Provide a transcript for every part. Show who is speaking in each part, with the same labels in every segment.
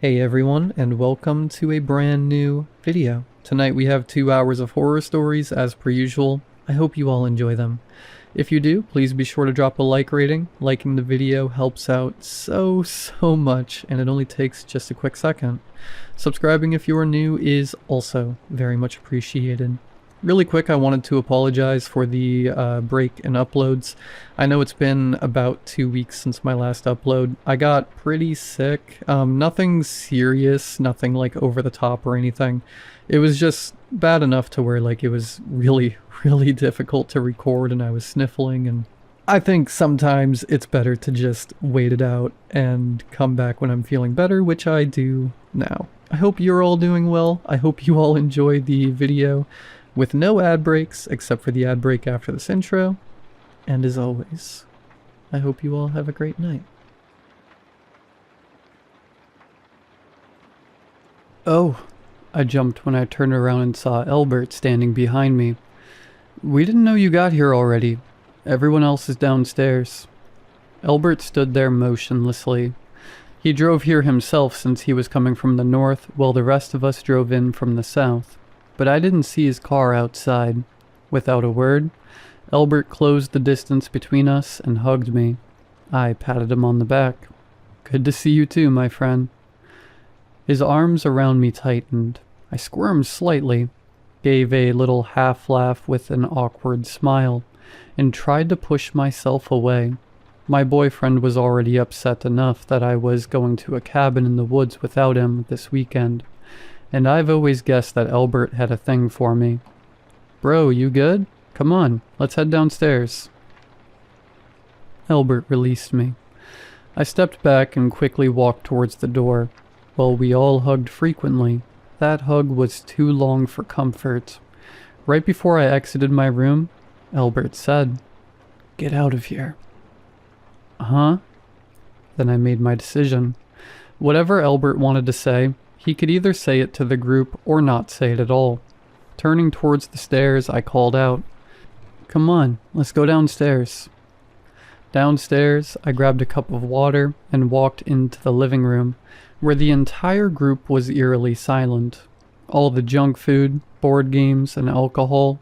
Speaker 1: Hey everyone, and welcome to a brand new video. Tonight we have 2 hours of horror stories as per usual. I hope you all enjoy them. If you do, please be sure to drop a like rating. Liking the video helps out so much, and it only takes just a quick second. Subscribing if you are new is also very much appreciated. Really quick, I wanted to apologize for the break in uploads. I know it's been about 2 weeks since my last upload. I got pretty sick. Nothing serious, nothing like over the top or anything. It was just bad enough to where like it was really difficult to record and I was sniffling, and I think sometimes it's better to just wait it out and come back when I'm feeling better, which I do now. I hope you're all doing well. I hope you all enjoy the video with no ad breaks, except for the ad break after this intro. And as always, I hope you all have a great night. Oh, I jumped when I turned around and saw Albert standing behind me. We didn't know you got here already. Everyone else is downstairs. Albert stood there motionlessly. He drove here himself since he was coming from the north, while the rest of us drove in from the south. But I didn't see his car outside. Without a word, Albert closed the distance between us and hugged me. I patted him on the back. Good to see you too, my friend. His arms around me tightened. I squirmed slightly, gave a little half laugh with an awkward smile, and tried to push myself away. My boyfriend was already upset enough that I was going to a cabin in the woods without him this weekend. And I've always guessed that Albert had a thing for me. Bro, you good? Come on, let's head downstairs. Albert released me. I stepped back and quickly walked towards the door. While we all hugged frequently, that hug was too long for comfort. Right before I exited my room, Albert said, "Get out of here." Huh? Then I made my decision. Whatever Albert wanted to say, he could either say it to the group or not say it at all. Turning towards the stairs, I called out, "Come on, let's go downstairs." Downstairs, I grabbed a cup of water and walked into the living room, where the entire group was eerily silent. All the junk food, board games, and alcohol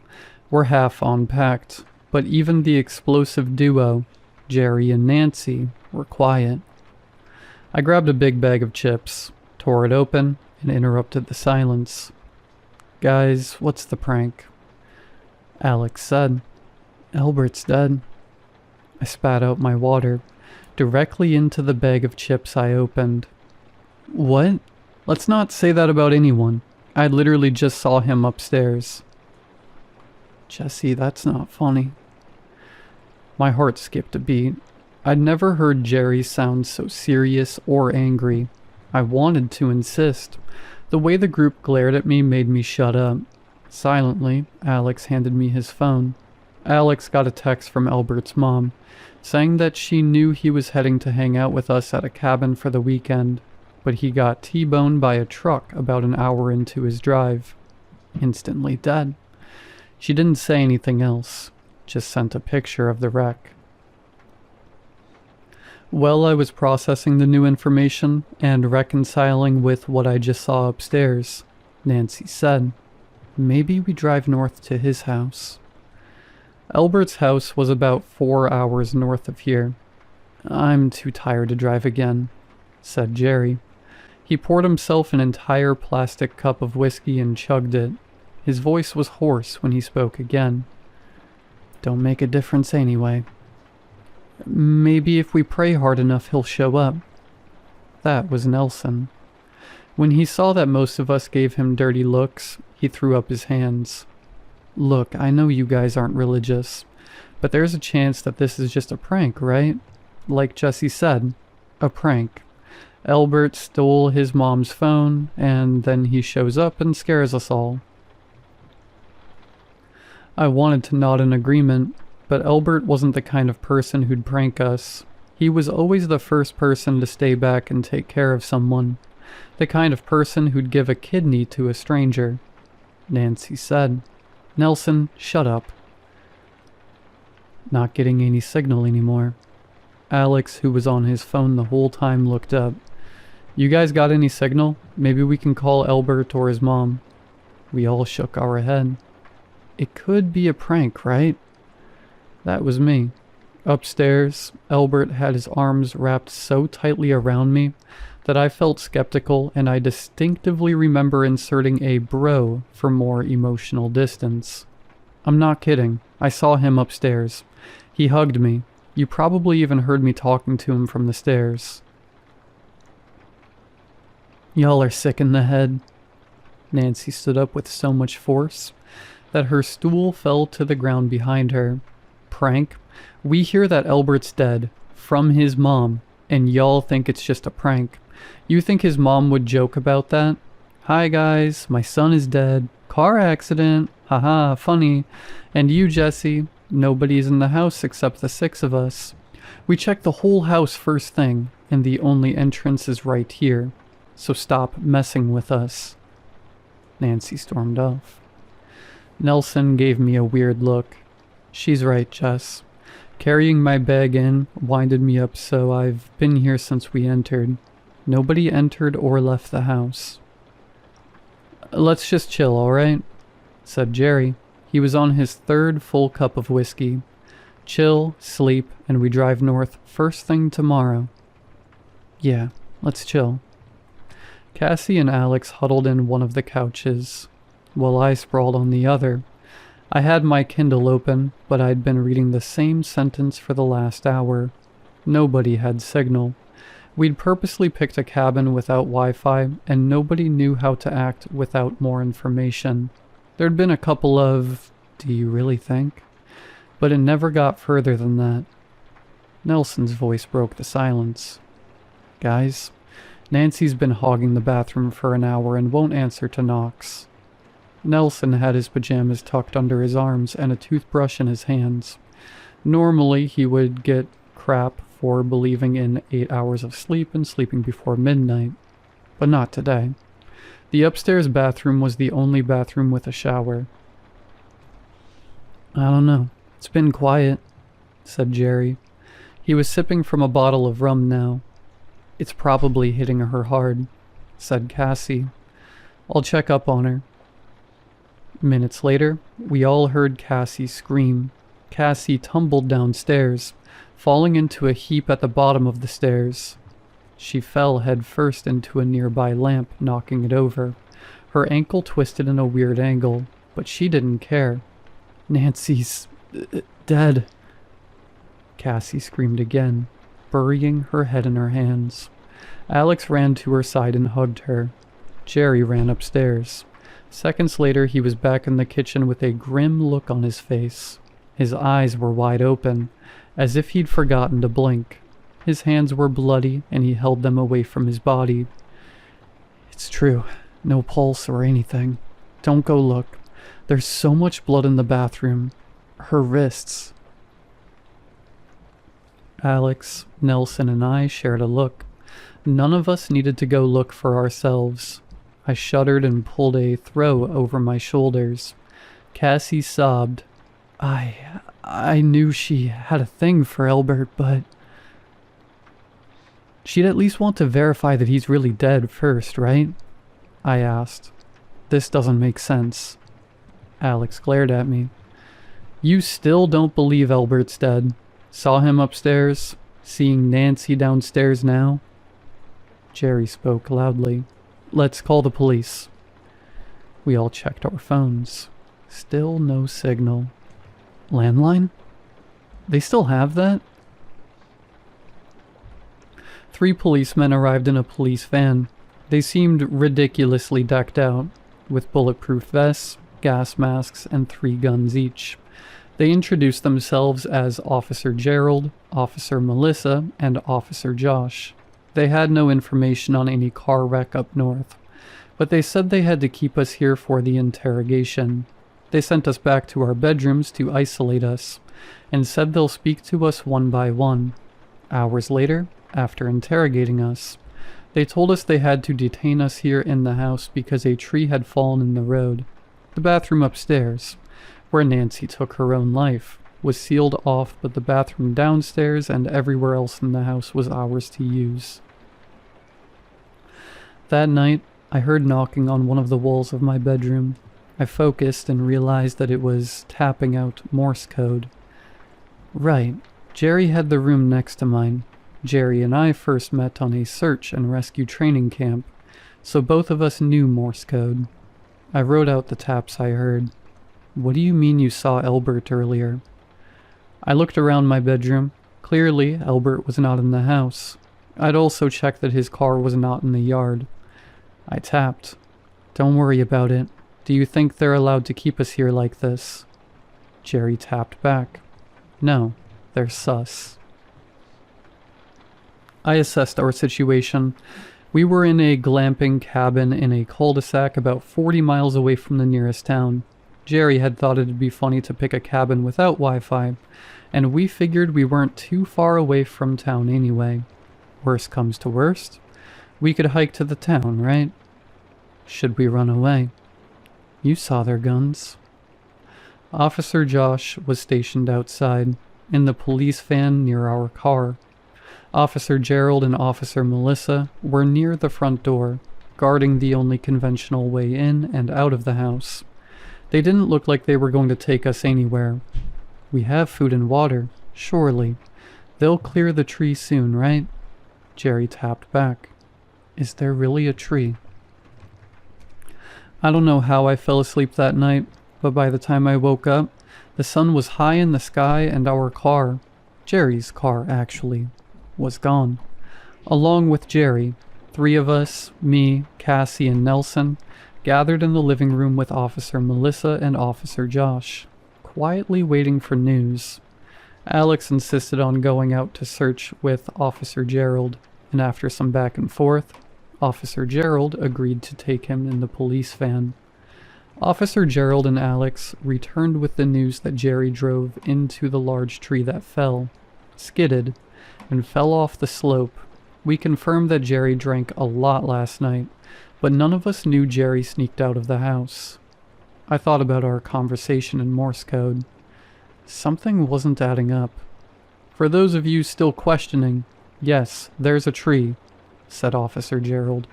Speaker 1: were half unpacked, but even the explosive duo, Jerry and Nancy, were quiet. I grabbed a big bag of chips, tore it open, and interrupted the silence. "Guys, what's the prank?" Alex said, "Albert's dead." I spat out my water, directly into the bag of chips I opened. What? Let's not say that about anyone. I literally just saw him upstairs. Jesse, that's not funny. My heart skipped a beat. I'd never heard Jerry sound so serious or angry. I wanted to insist. The way the group glared at me made me shut up. Silently, Alex handed me his phone. Alex got a text from Albert's mom, saying that she knew he was heading to hang out with us at a cabin for the weekend, but he got T-boned by a truck about an hour into his drive. Instantly dead. She didn't say anything else, just sent a picture of the wreck. While I was processing the new information and reconciling with what I just saw upstairs, Nancy said, "Maybe we drive north to his house." Albert's house was about 4 hours north of here. "I'm too tired to drive again," said Jerry. He poured himself an entire plastic cup of whiskey and chugged it. His voice was hoarse when he spoke again. "Don't make a difference anyway. Maybe if we pray hard enough, he'll show up." That was Nelson. When he saw that most of us gave him dirty looks, he threw up his hands. "Look, I know you guys aren't religious, but there's a chance that this is just a prank, right? Like Jesse said, a prank. Albert stole his mom's phone, and then he shows up and scares us all." I wanted to nod in agreement, but Albert wasn't the kind of person who'd prank us. He was always the first person to stay back and take care of someone. The kind of person who'd give a kidney to a stranger. Nancy said, "Nelson, shut up." Not getting any signal anymore. Alex, who was on his phone the whole time, looked up. You guys got any signal? Maybe we can call Albert or his mom. We all shook our head. It could be a prank, right? That was me. Upstairs, Albert had his arms wrapped so tightly around me that I felt skeptical, and I distinctively remember inserting a bro for more emotional distance. I'm not kidding. I saw him upstairs. He hugged me. You probably even heard me talking to him from the stairs. Y'all are sick in the head. Nancy stood up with so much force that her stool fell to the ground behind her. Prank? We hear that Albert's dead, from his mom, and y'all think it's just a prank. You think his mom would joke about that? Hi guys, my son is dead. Car accident. Haha, funny. And you, Jesse, nobody's in the house except the 6 of us. We checked the whole house first thing, and the only entrance is right here. So stop messing with us. Nancy stormed off. Nelson gave me a weird look. She's right, Jess. Carrying my bag in winded me up, so I've been here since we entered. Nobody entered or left the house. Let's just chill, alright? Said Jerry. He was on his 3rd full cup of whiskey. Chill, sleep, and we drive north first thing tomorrow. Yeah, let's chill. Cassie and Alex huddled in one of the couches, while I sprawled on the other. I had my Kindle open, but I'd been reading the same sentence for the last hour. Nobody had signal. We'd purposely picked a cabin without Wi-Fi, and nobody knew how to act without more information. There'd been a couple of, "Do you really think?" But it never got further than that. Nelson's voice broke the silence. Guys, Nancy's been hogging the bathroom for an hour and won't answer to knocks. Nelson had his pajamas tucked under his arms and a toothbrush in his hands. Normally, he would get crap for believing in 8 hours of sleep and sleeping before midnight. But not today. The upstairs bathroom was the only bathroom with a shower. I don't know. It's been quiet, said Jerry. He was sipping from a bottle of rum now. It's probably hitting her hard, said Cassie. I'll check up on her. Minutes later, we all heard Cassie scream. Cassie tumbled downstairs, falling into a heap at the bottom of the stairs. She fell headfirst into a nearby lamp, knocking it over. Her ankle twisted in a weird angle, but she didn't care. Nancy's dead. Cassie screamed again, burying her head in her hands. Alex ran to her side and hugged her. Jerry ran upstairs. Seconds later, he was back in the kitchen with a grim look on his face. His eyes were wide open, as if he'd forgotten to blink. His hands were bloody, and he held them away from his body. It's true. No pulse or anything. Don't go look. There's so much blood in the bathroom. Her wrists. Alex, Nelson, and I shared a look. None of us needed to go look for ourselves. I shuddered and pulled a throw over my shoulders. Cassie sobbed. I knew she had a thing for Albert, but... She'd at least want to verify that he's really dead first, right? I asked. This doesn't make sense. Alex glared at me. You still don't believe Albert's dead? Saw him upstairs? Seeing Nancy downstairs now? Jerry spoke loudly. Let's call the police. We all checked our phones. Still no signal. Landline? They still have that? 3 policemen arrived in a police van. They seemed ridiculously decked out, with bulletproof vests, gas masks, and 3 guns each. They introduced themselves as Officer Gerald, Officer Melissa, and Officer Josh. They had no information on any car wreck up north, but they said they had to keep us here for the interrogation. They sent us back to our bedrooms to isolate us, and said they'll speak to us one by one. Hours later, after interrogating us, they told us they had to detain us here in the house because a tree had fallen in the road. The bathroom upstairs, where Nancy took her own life, was sealed off, but the bathroom downstairs and everywhere else in the house was ours to use. That night, I heard knocking on one of the walls of my bedroom. I focused and realized that it was tapping out Morse code. Right, Jerry had the room next to mine. Jerry and I first met on a search and rescue training camp, so both of us knew Morse code. I wrote out the taps I heard. What do you mean you saw Albert earlier? I looked around my bedroom. Clearly, Albert was not in the house. I'd also checked that his car was not in the yard. I tapped. Don't worry about it. Do you think they're allowed to keep us here like this? Jerry tapped back. No, they're sus. I assessed our situation. We were in a glamping cabin in a cul-de-sac about 40 miles away from the nearest town. Jerry had thought it'd be funny to pick a cabin without Wi-Fi, and we figured we weren't too far away from town anyway. Worst comes to worst, we could hike to the town, right? Should we run away? You saw their guns. Officer Josh was stationed outside, in the police van near our car. Officer Gerald and Officer Melissa were near the front door, guarding the only conventional way in and out of the house. They didn't look like they were going to take us anywhere. We have food and water, surely. They'll clear the tree soon, right? Jerry tapped back. Is there really a tree? I don't know how I fell asleep that night, but by the time I woke up, the sun was high in the sky and our car, Jerry's car actually, was gone. Along with Jerry, 3 of us, me, Cassie, and Nelson, gathered in the living room with Officer Melissa and Officer Josh, quietly waiting for news. Alex insisted on going out to search with Officer Gerald, and after some back and forth, Officer Gerald agreed to take him in the police van. Officer Gerald and Alex returned with the news that Jerry drove into the large tree that fell, skidded, and fell off the slope. We confirmed that Jerry drank a lot last night, but none of us knew Jerry sneaked out of the house. I thought about our conversation in Morse code. Something wasn't adding up. For those of you still questioning, yes, there's a tree, said Officer Gerald.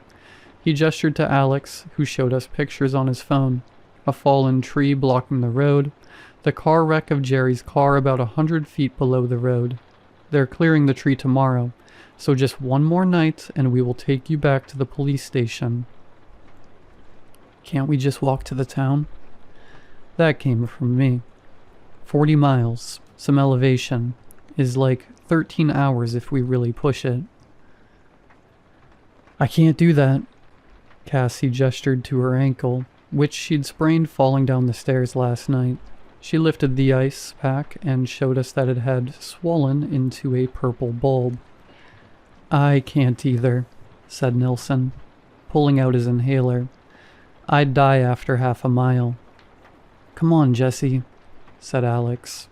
Speaker 1: He gestured to Alex, who showed us pictures on his phone. A fallen tree blocking the road, the car wreck of Jerry's car about 100 feet below the road. They're clearing the tree tomorrow, so just one more night and we will take you back to the police station. Can't we just walk to the town? That came from me. 40 miles, some elevation, is like 13 hours if we really push it. I can't do that. Cassie gestured to her ankle, which she'd sprained falling down the stairs last night. She lifted the ice pack and showed us that it had swollen into a purple bulb. I can't either, said Nelson, pulling out his inhaler. I'd die after half a mile. Come on, Jesse, said Alex.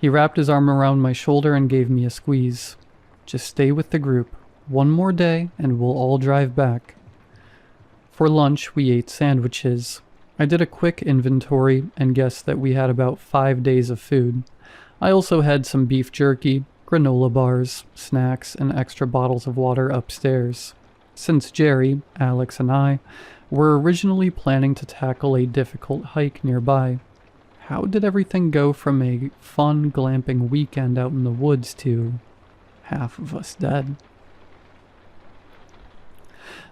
Speaker 1: He wrapped his arm around my shoulder and gave me a squeeze. Just stay with the group. One more day and we'll all drive back. For lunch, we ate sandwiches. I did a quick inventory and guessed that we had about 5 days of food. I also had some beef jerky, granola bars, snacks, and extra bottles of water upstairs. Since Jerry, Alex, and I were originally planning to tackle a difficult hike nearby, how did everything go from a fun glamping weekend out in the woods to half of us dead?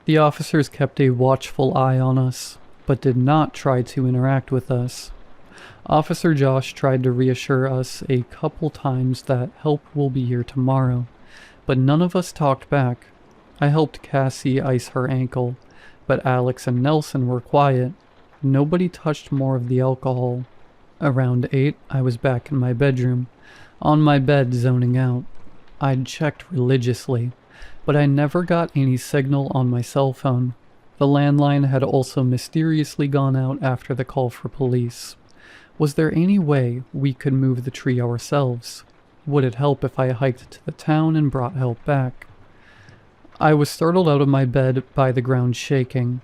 Speaker 1: The officers kept a watchful eye on us, but did not try to interact with us. Officer Josh tried to reassure us a couple times that help will be here tomorrow, but none of us talked back. I helped Cassie ice her ankle, but Alex and Nelson were quiet. Nobody touched more of the alcohol. Around 8, I was back in my bedroom, on my bed zoning out. I'd checked religiously, but I never got any signal on my cell phone. The landline had also mysteriously gone out after the call for police. Was there any way we could move the tree ourselves? Would it help if I hiked to the town and brought help back? I was startled out of my bed by the ground shaking.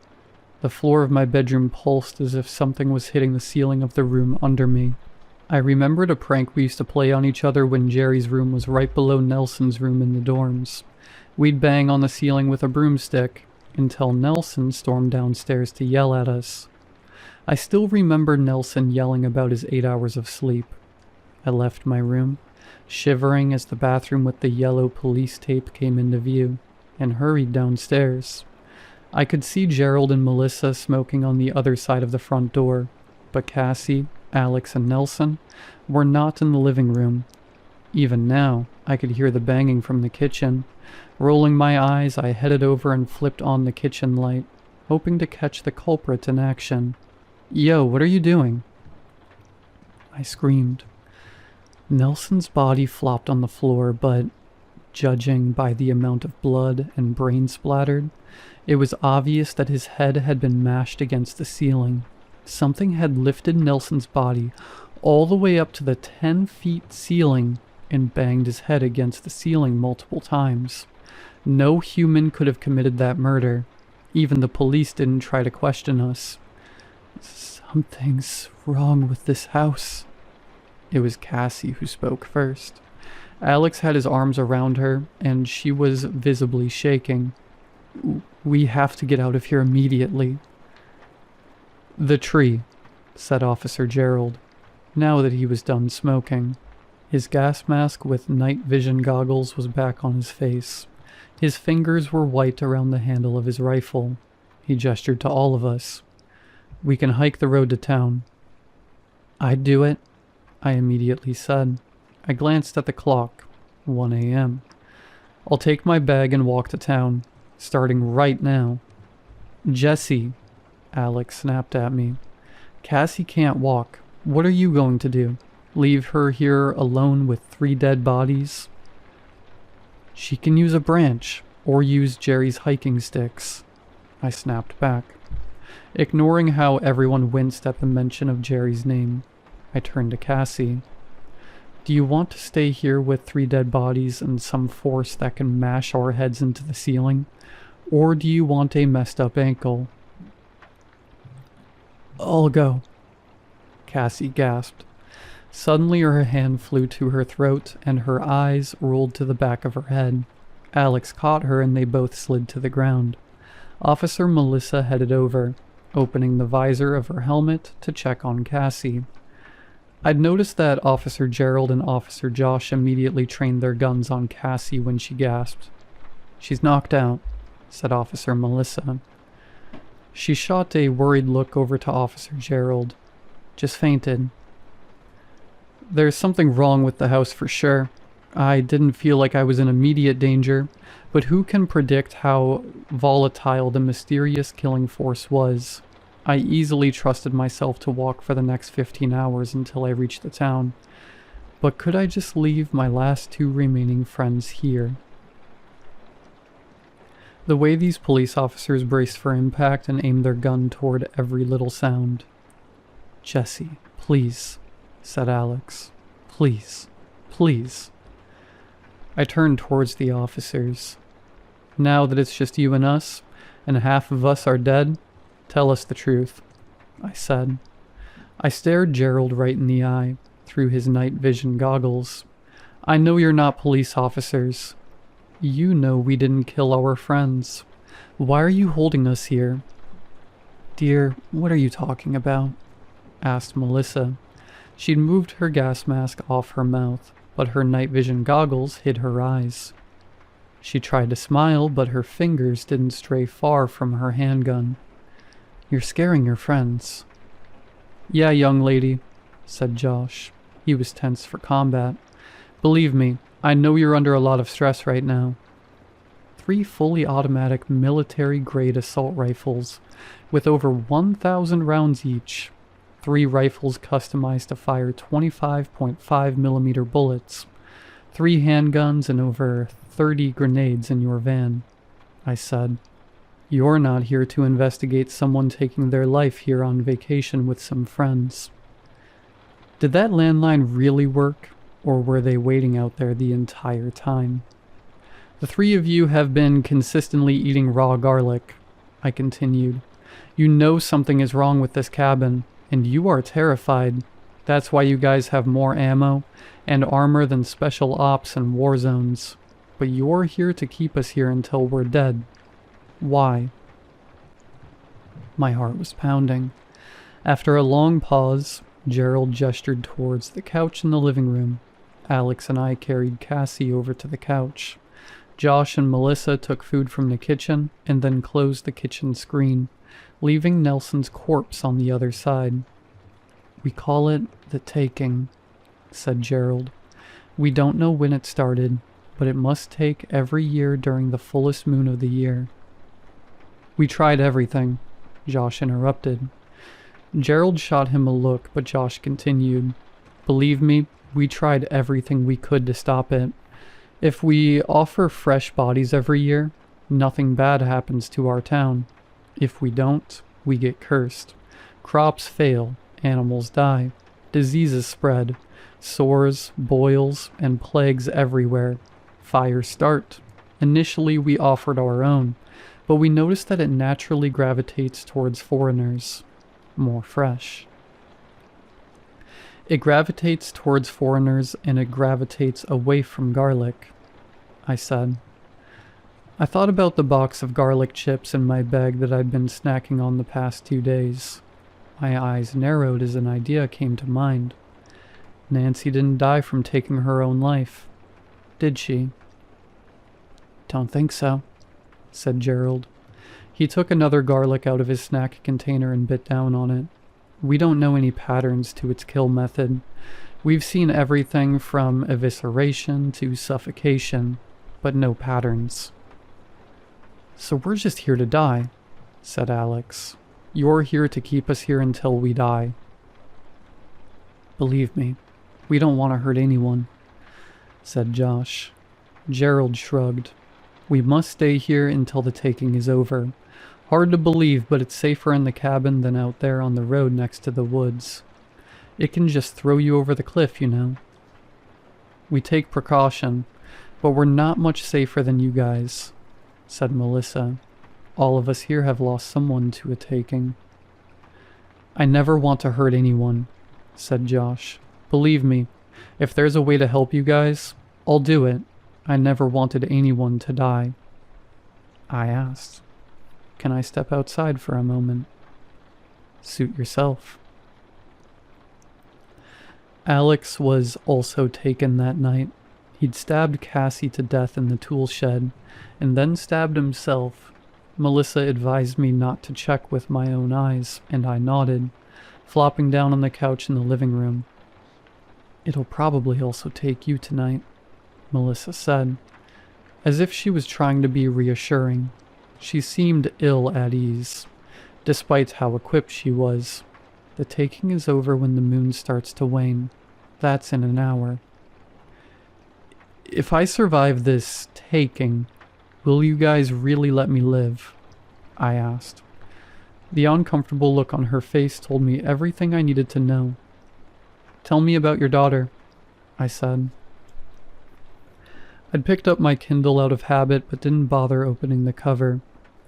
Speaker 1: The floor of my bedroom pulsed as if something was hitting the ceiling of the room under me. I remembered a prank we used to play on each other when Jerry's room was right below Nelson's room in the dorms. We'd bang on the ceiling with a broomstick. until Nelson stormed downstairs to yell at us. I still remember Nelson yelling about his 8 hours of sleep. I left my room, shivering as the bathroom with the yellow police tape came into view, and hurried downstairs. I could see Gerald and Melissa smoking on the other side of the front door, but Cassie, Alex, and Nelson were not in the living room. Even now, I could hear the banging from the kitchen. Rolling my eyes, I headed over and flipped on the kitchen light, hoping to catch the culprit in action. "Yo, what are you doing?" I screamed. Nelson's body flopped on the floor, but judging by the amount of blood and brain splattered, it was obvious that his head had been mashed against the ceiling. Something had lifted Nelson's body all the way up to the 10-feet ceiling and banged his head against the ceiling multiple times. No human could have committed that murder. Even the police didn't try to question us. "Something's wrong with this house." It was Cassie who spoke first. Alex had his arms around her, and she was visibly shaking. "We have to get out of here immediately." "The tree," said Officer Gerald, now that he was done smoking. His gas mask with night vision goggles was back on his face. His fingers were white around the handle of his rifle. He gestured to all of us. "We can hike the road to town." "I'd do it," I immediately said. I glanced at the clock. 1 a.m. "I'll take my bag and walk to town, starting right now." "Jesse," Alex snapped at me. "Cassie can't walk. What are you going to do? Leave her here alone with 3 dead bodies?" "She can use a branch, or use Jerry's hiking sticks," I snapped back. Ignoring how everyone winced at the mention of Jerry's name, I turned to Cassie. "Do you want to stay here with 3 dead bodies and some force that can mash our heads into the ceiling? Or do you want a messed up ankle?" "I'll go," Cassie gasped. Suddenly her hand flew to her throat and her eyes rolled to the back of her head. Alex caught her and they both slid to the ground. Officer Melissa headed over, opening the visor of her helmet to check on Cassie. I'd noticed that Officer Gerald and Officer Josh immediately trained their guns on Cassie when she gasped. "She's knocked out," said Officer Melissa. She shot a worried look over to Officer Gerald. "Just fainted." "There's something wrong with the house for sure. I didn't feel like I was in immediate danger, but who can predict how volatile the mysterious killing force was? I easily trusted myself to walk for the next 15 hours until I reached the town. But could I just leave my last 2 remaining friends here?" The way these police officers braced for impact and aimed their gun toward every little sound. "Jesse, please," said Alex. "Please, please." I turned towards the officers. "Now that it's just you and us, and half of us are dead, tell us the truth," I said. I stared Gerald right in the eye, through his night vision goggles. "I know you're not police officers. You know we didn't kill our friends. Why are you holding us here?" "Dear, what are you talking about?" asked Melissa. She'd moved her gas mask off her mouth, but her night vision goggles hid her eyes. She tried to smile, but her fingers didn't stray far from her handgun. "You're scaring your friends." "Yeah, young lady," said Josh. He was tense for combat. "Believe me, I know you're under a lot of stress right now." 3 fully automatic military-grade assault rifles, with over 1,000 rounds each. 3 rifles customized to fire 25.5mm bullets. 3 handguns and over 30 grenades in your van, I said. "You're not here to investigate someone taking their life here on vacation with some friends." Did that landline really work, or were they waiting out there the entire time? "The 3 of you have been consistently eating raw garlic," I continued. "You know something is wrong with this cabin, and you are terrified. That's why you guys have more ammo and armor than special ops and war zones. But you're here to keep us here until we're dead. Why?" My heart was pounding. After a long pause, Gerald gestured towards the couch in the living room. Alex and I carried Cassie over to the couch. Josh and Melissa took food from the kitchen and then closed the kitchen screen, leaving Nelson's corpse on the other side. "We call it the taking," said Gerald. "We don't know when it started, but it must take every year during the fullest moon of the year." "We tried everything," Josh interrupted. Gerald shot him a look, but Josh continued. "Believe me, we tried everything we could to stop it. If we offer fresh bodies every year, nothing bad happens to our town. If we don't, we get cursed. Crops fail, animals die, diseases spread, sores, boils, and plagues everywhere. Fires start. Initially, we offered our own, but we noticed that it naturally gravitates towards foreigners. More fresh. It gravitates towards foreigners and it gravitates away from garlic," I said. I thought about the box of garlic chips in my bag that I'd been snacking on the past 2 days. My eyes narrowed as an idea came to mind. Nancy didn't die from taking her own life, did she? "Don't think so," said Gerald. He took another garlic out of his snack container and bit down on it. "We don't know any patterns to its kill method. We've seen everything from evisceration to suffocation, but no patterns." "So we're just here to die," said Alex. "You're here to keep us here until we die." "Believe me, we don't want to hurt anyone," said Josh. Gerald shrugged. "We must stay here until the taking is over. Hard to believe, but it's safer in the cabin than out there on the road next to the woods. It can just throw you over the cliff, you know. We take precaution, but we're not much safer than you guys," said Melissa. "All of us here have lost someone to a taking." "I never want to hurt anyone," said Josh. "Believe me, if there's a way to help you guys, I'll do it. I never wanted anyone to die." I asked, "Can I step outside for a moment?" "Suit yourself." Alex was also taken that night. He'd stabbed Cassie to death in the tool shed, and then stabbed himself. Melissa advised me not to check with my own eyes, and I nodded, flopping down on the couch in the living room. "It'll probably also take you tonight," Melissa said, as if she was trying to be reassuring. She seemed ill at ease, despite how equipped she was. "The taking is over when the moon starts to wane. That's in an hour." "If I survive this taking, will you guys really let me live?" I asked. The uncomfortable look on her face told me everything I needed to know. "Tell me about your daughter," I said. I'd picked up my Kindle out of habit but didn't bother opening the cover.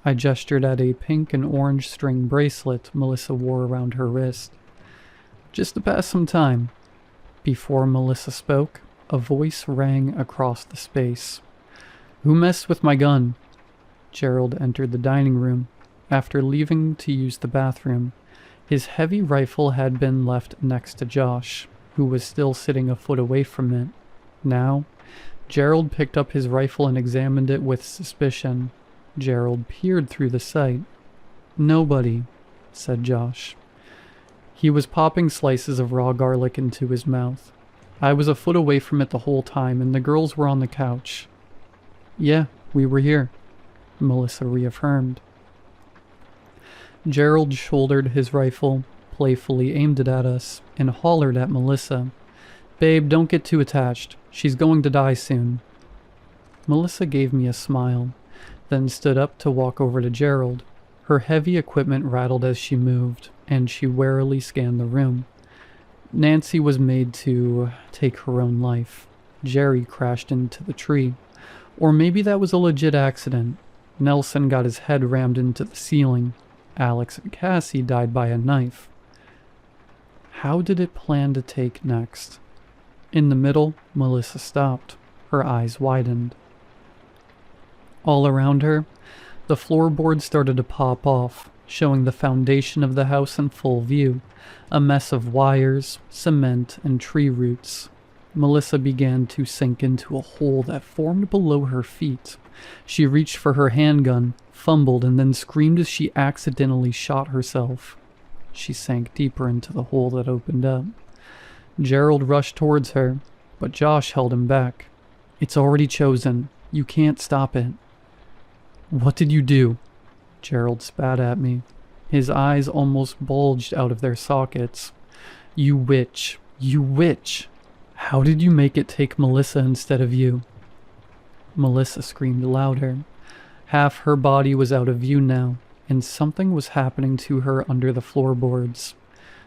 Speaker 1: I gestured at a pink and orange string bracelet Melissa wore around her wrist. "Just to pass some time." Before Melissa spoke, a voice rang across the space. "Who messed with my gun?" Gerald entered the dining room. After leaving to use the bathroom, his heavy rifle had been left next to Josh, who was still sitting a foot away from it. Now, Gerald picked up his rifle and examined it with suspicion. Gerald peered through the sight. "Nobody," said Josh. He was popping slices of raw garlic into his mouth. "I was a foot away from it the whole time, and the girls were on the couch." "Yeah, we were here," Melissa reaffirmed. Gerald shouldered his rifle, playfully aimed it at us, and hollered at Melissa. "Babe, don't get too attached. She's going to die soon." Melissa gave me a smile, then stood up to walk over to Gerald. Her heavy equipment rattled as she moved, and she warily scanned the room. Nancy was made to take her own life. Jerry crashed into the tree. Or maybe that was a legit accident. Nelson got his head rammed into the ceiling. Alex and Cassie died by a knife. How did it plan to take next? In the middle, Melissa stopped. Her eyes widened. All around her, the floorboards started to pop off, showing the foundation of the house in full view, a mess of wires, cement, and tree roots. Melissa began to sink into a hole that formed below her feet. She reached for her handgun, fumbled, and then screamed as she accidentally shot herself. She sank deeper into the hole that opened up. Gerald rushed towards her, but Josh held him back. "It's already chosen. You can't stop it." "What did you do?" Gerald spat at me. His eyes almost bulged out of their sockets. "You witch. You witch. How did you make it take Melissa instead of you?" Melissa screamed louder. Half her body was out of view now, and something was happening to her under the floorboards.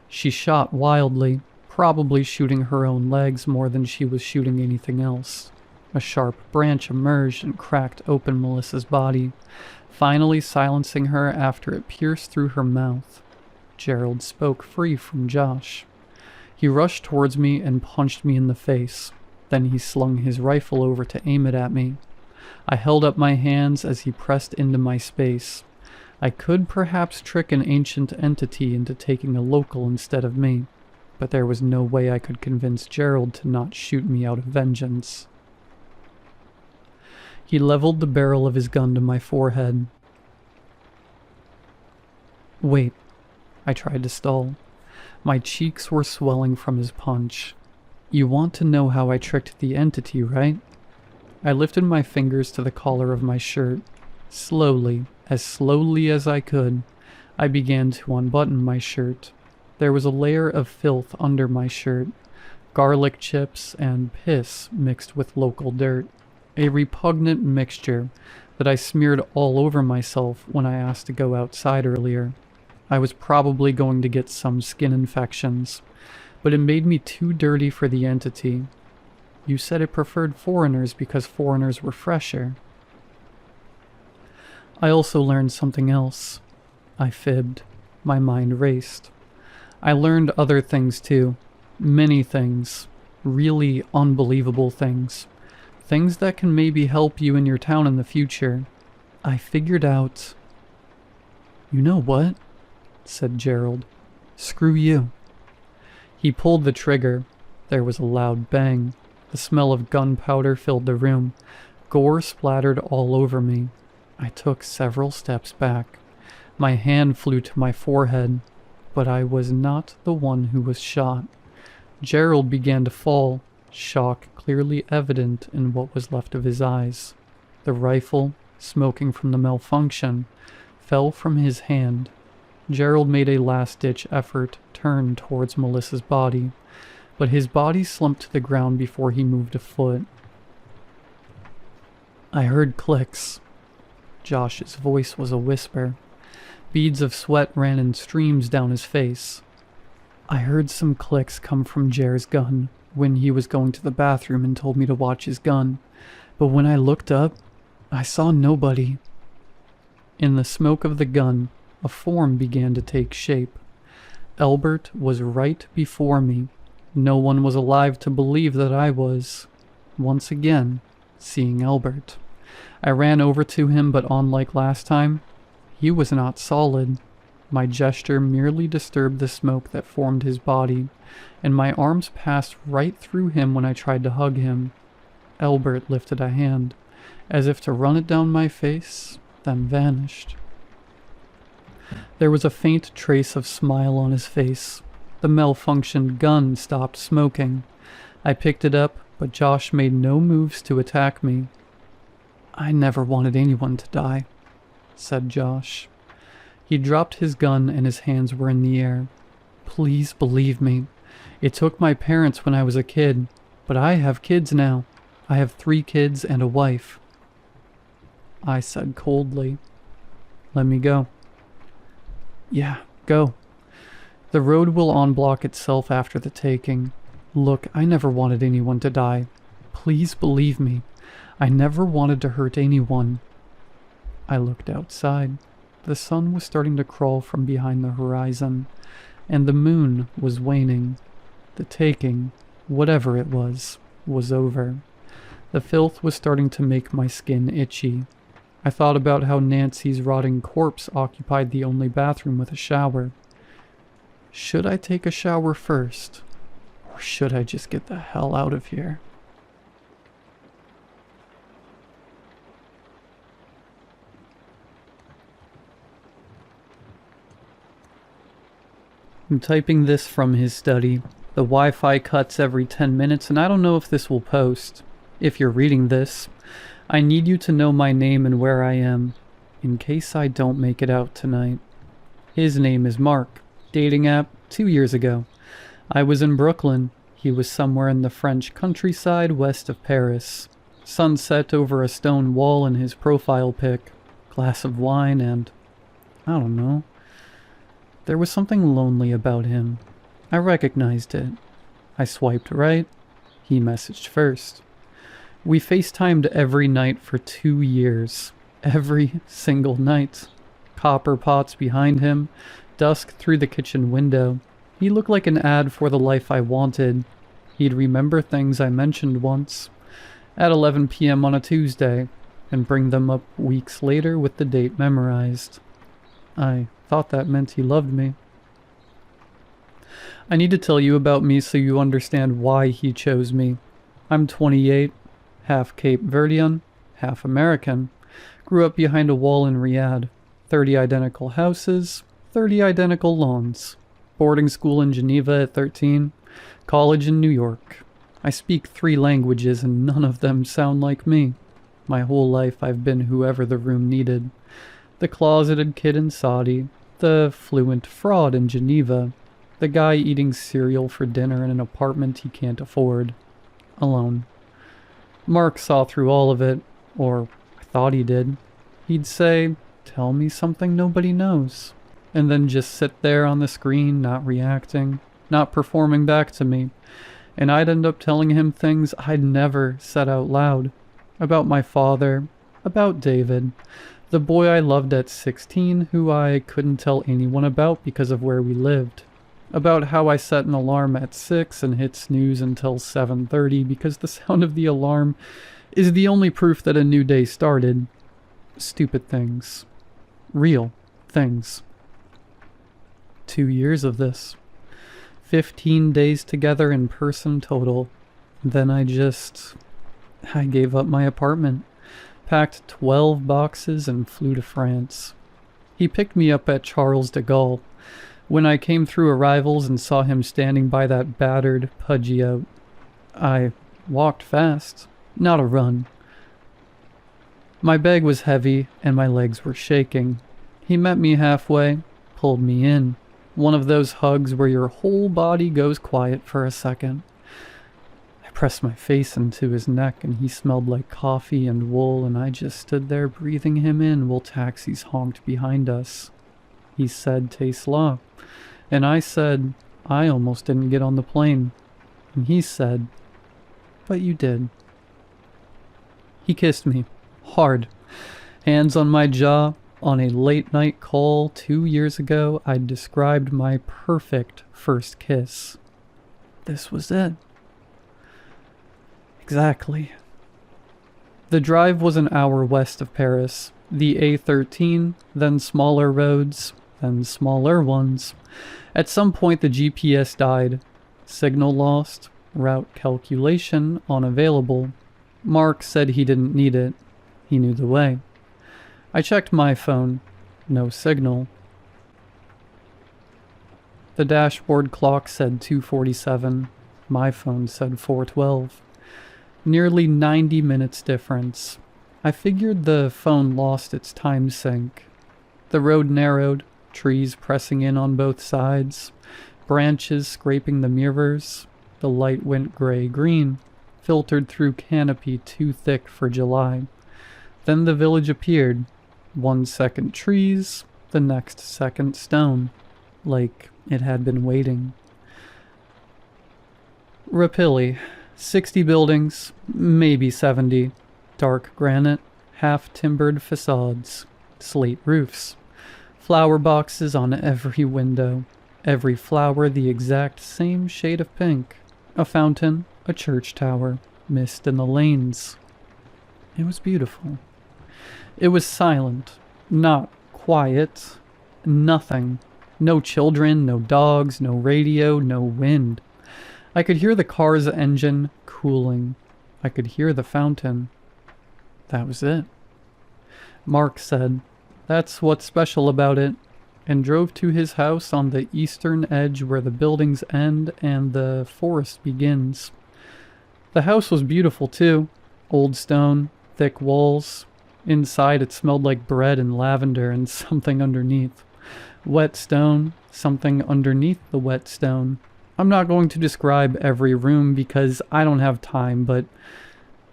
Speaker 1: She shot wildly, probably shooting her own legs more than she was shooting anything else. A sharp branch emerged and cracked open Melissa's body, finally silencing her after it pierced through her mouth. Gerald spoke free from Josh. He rushed towards me and punched me in the face. Then he slung his rifle over to aim it at me. I held up my hands as he pressed into my space. I could perhaps trick an ancient entity into taking a local instead of me, but there was no way I could convince Gerald to not shoot me out of vengeance. He leveled the barrel of his gun to my forehead. "Wait," I tried to stall. My cheeks were swelling from his punch. "You want to know how I tricked the entity, right?" I lifted my fingers to the collar of my shirt. Slowly as I could, I began to unbutton my shirt. There was a layer of filth under my shirt, garlic chips and piss mixed with local dirt, a repugnant mixture that I smeared all over myself when I asked to go outside earlier. I was probably going to get some skin infections, but it made me too dirty for the entity. "You said it preferred foreigners because foreigners were fresher." I also learned something else. I fibbed. My mind raced. I learned other things too. Many things. Really unbelievable things. Things that can maybe help you in your town in the future. I figured out... "You know what?" said Gerald. "Screw you." He pulled the trigger. There was a loud bang. The smell of gunpowder filled the room. Gore splattered all over me. I took several steps back. My hand flew to my forehead, but I was not the one who was shot. Gerald began to fall, shock clearly evident in what was left of his eyes. The rifle, smoking from the malfunction, fell from his hand. Gerald made a last-ditch effort, turned towards Melissa's body, but his body slumped to the ground before he moved a foot. I heard clicks. Josh's voice was a whisper. Beads of sweat ran in streams down his face. I heard some clicks come from Jer's gun when he was going to the bathroom and told me to watch his gun, but when I looked up, I saw nobody. In the smoke of the gun, a form began to take shape. Albert was right before me. No one was alive to believe that I was, once again, seeing Albert. I ran over to him, but unlike last time, he was not solid. My gesture merely disturbed the smoke that formed his body, and my arms passed right through him when I tried to hug him. Albert lifted a hand, as if to run it down my face, then vanished. There was a faint trace of smile on his face. The malfunctioned gun stopped smoking. I picked it up, but Josh made no moves to attack me. "I never wanted anyone to die," said Josh. He dropped his gun and his hands were in the air. "Please believe me. It took my parents when I was a kid, but I have kids now. I have 3 kids and a wife." I said coldly, "Let me go." "Yeah, go. The road will unblock itself after the taking. Look, I never wanted anyone to die. Please believe me. I never wanted to hurt anyone." I looked outside. The sun was starting to crawl from behind the horizon, and the moon was waning. The taking, whatever it was over. The filth was starting to make my skin itchy. I thought about how Nancy's rotting corpse occupied the only bathroom with a shower. Should I take a shower first? Or should I just get the hell out of here? I'm typing this from his study. The Wi-Fi cuts every 10 minutes, and I don't know if this will post. If you're reading this, I need you to know my name and where I am, in case I don't make it out tonight. His name is Mark. Dating app 2 years ago. I was in Brooklyn. He was somewhere in the French countryside west of Paris. Sunset over a stone wall in his profile pic. Glass of wine and... I don't know. There was something lonely about him. I recognized it. I swiped right. He messaged first. We FaceTimed every night for 2 years. Every single night. Copper pots behind him. Dusk through the kitchen window. He looked like an ad for the life I wanted. He'd remember things I mentioned once. At 11 p.m. on a Tuesday. And bring them up weeks later with the date memorized. I thought that meant he loved me. I need to tell you about me so you understand why he chose me. I'm 28, half Cape Verdean, half American. Grew up behind a wall in Riyadh. 30 identical houses, 30 identical lawns. Boarding school in Geneva at 13. College in New York. I speak 3 languages and none of them sound like me. My whole life I've been whoever the room needed. The closeted kid in Saudi. The fluent fraud in Geneva. The guy eating cereal for dinner in an apartment he can't afford. Alone. Mark saw through all of it, or I thought he did. He'd say, "Tell me something nobody knows," and then just sit there on the screen, not reacting, not performing back to me, and I'd end up telling him things I'd never said out loud. About my father, about David, the boy I loved at 16 who I couldn't tell anyone about because of where we lived. About how I set an alarm at 6 and hit snooze until 7:30 because the sound of the alarm is the only proof that a new day started. Stupid things. Real things. 2 years of this. 15 days together in person total. Then I gave up my apartment. Packed 12 boxes and flew to France. He picked me up at Charles de Gaulle. When I came through arrivals and saw him standing by that battered, pudgy out, I walked fast, not a run. My bag was heavy and my legs were shaking. He met me halfway, pulled me in. One of those hugs where your whole body goes quiet for a second. I pressed my face into his neck and he smelled like coffee and wool, and I just stood there breathing him in while taxis honked behind us. He said, "Taste law." And I said, "I almost didn't get on the plane." And he said, "But you did." He kissed me. Hard. Hands on my jaw. On a late night call 2 years ago, I described my perfect first kiss. This was it. Exactly. The drive was an hour west of Paris. The A13, then smaller roads, then smaller ones. At some point the GPS died. Signal lost. Route calculation unavailable. Mark said he didn't need it. He knew the way. I checked my phone. No signal. The dashboard clock said 2:47. My phone said 4:12. Nearly 90 minutes difference. I figured the phone lost its time sync. The road narrowed, trees pressing in on both sides, branches scraping the mirrors. The light went gray-green, filtered through canopy too thick for July. Then the village appeared. 1 second trees, the next second stone, like it had been waiting. Rapilli, 60 buildings, maybe 70. Dark granite, half-timbered facades, slate roofs. Flower boxes on every window, every flower the exact same shade of pink. A fountain, a church tower, mist in the lanes. It was beautiful. It was silent, not quiet, nothing. No children, no dogs, no radio, no wind. I could hear the car's engine cooling. I could hear the fountain. That was it. Mark said, "That's what's special about it," and drove to his house on the eastern edge where the buildings end and the forest begins. The house was beautiful too. Old stone, thick walls. Inside it smelled like bread and lavender and something underneath. Wet stone, something underneath the wet stone. I'm not going to describe every room because I don't have time, but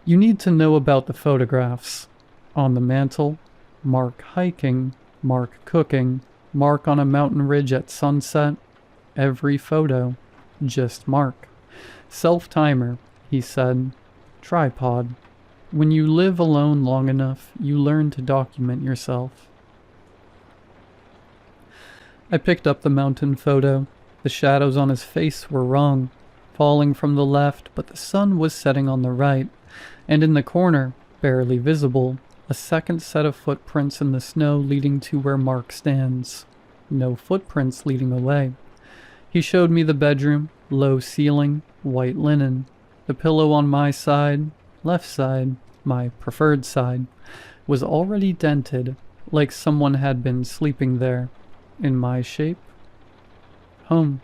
Speaker 1: you need to know about the photographs. On the mantle, Mark hiking, Mark cooking, Mark on a mountain ridge at sunset. Every photo, just Mark. Self-timer, he said. Tripod. When you live alone long enough, you learn to document yourself. I picked up the mountain photo. The shadows on his face were wrong, falling from the left, but the sun was setting on the right, and in the corner, barely visible, a second set of footprints in the snow leading to where Mark stands. No footprints leading away. He showed me the bedroom, low ceiling, white linen. The pillow on my side, left side, my preferred side, was already dented, like someone had been sleeping there. In my shape. Home,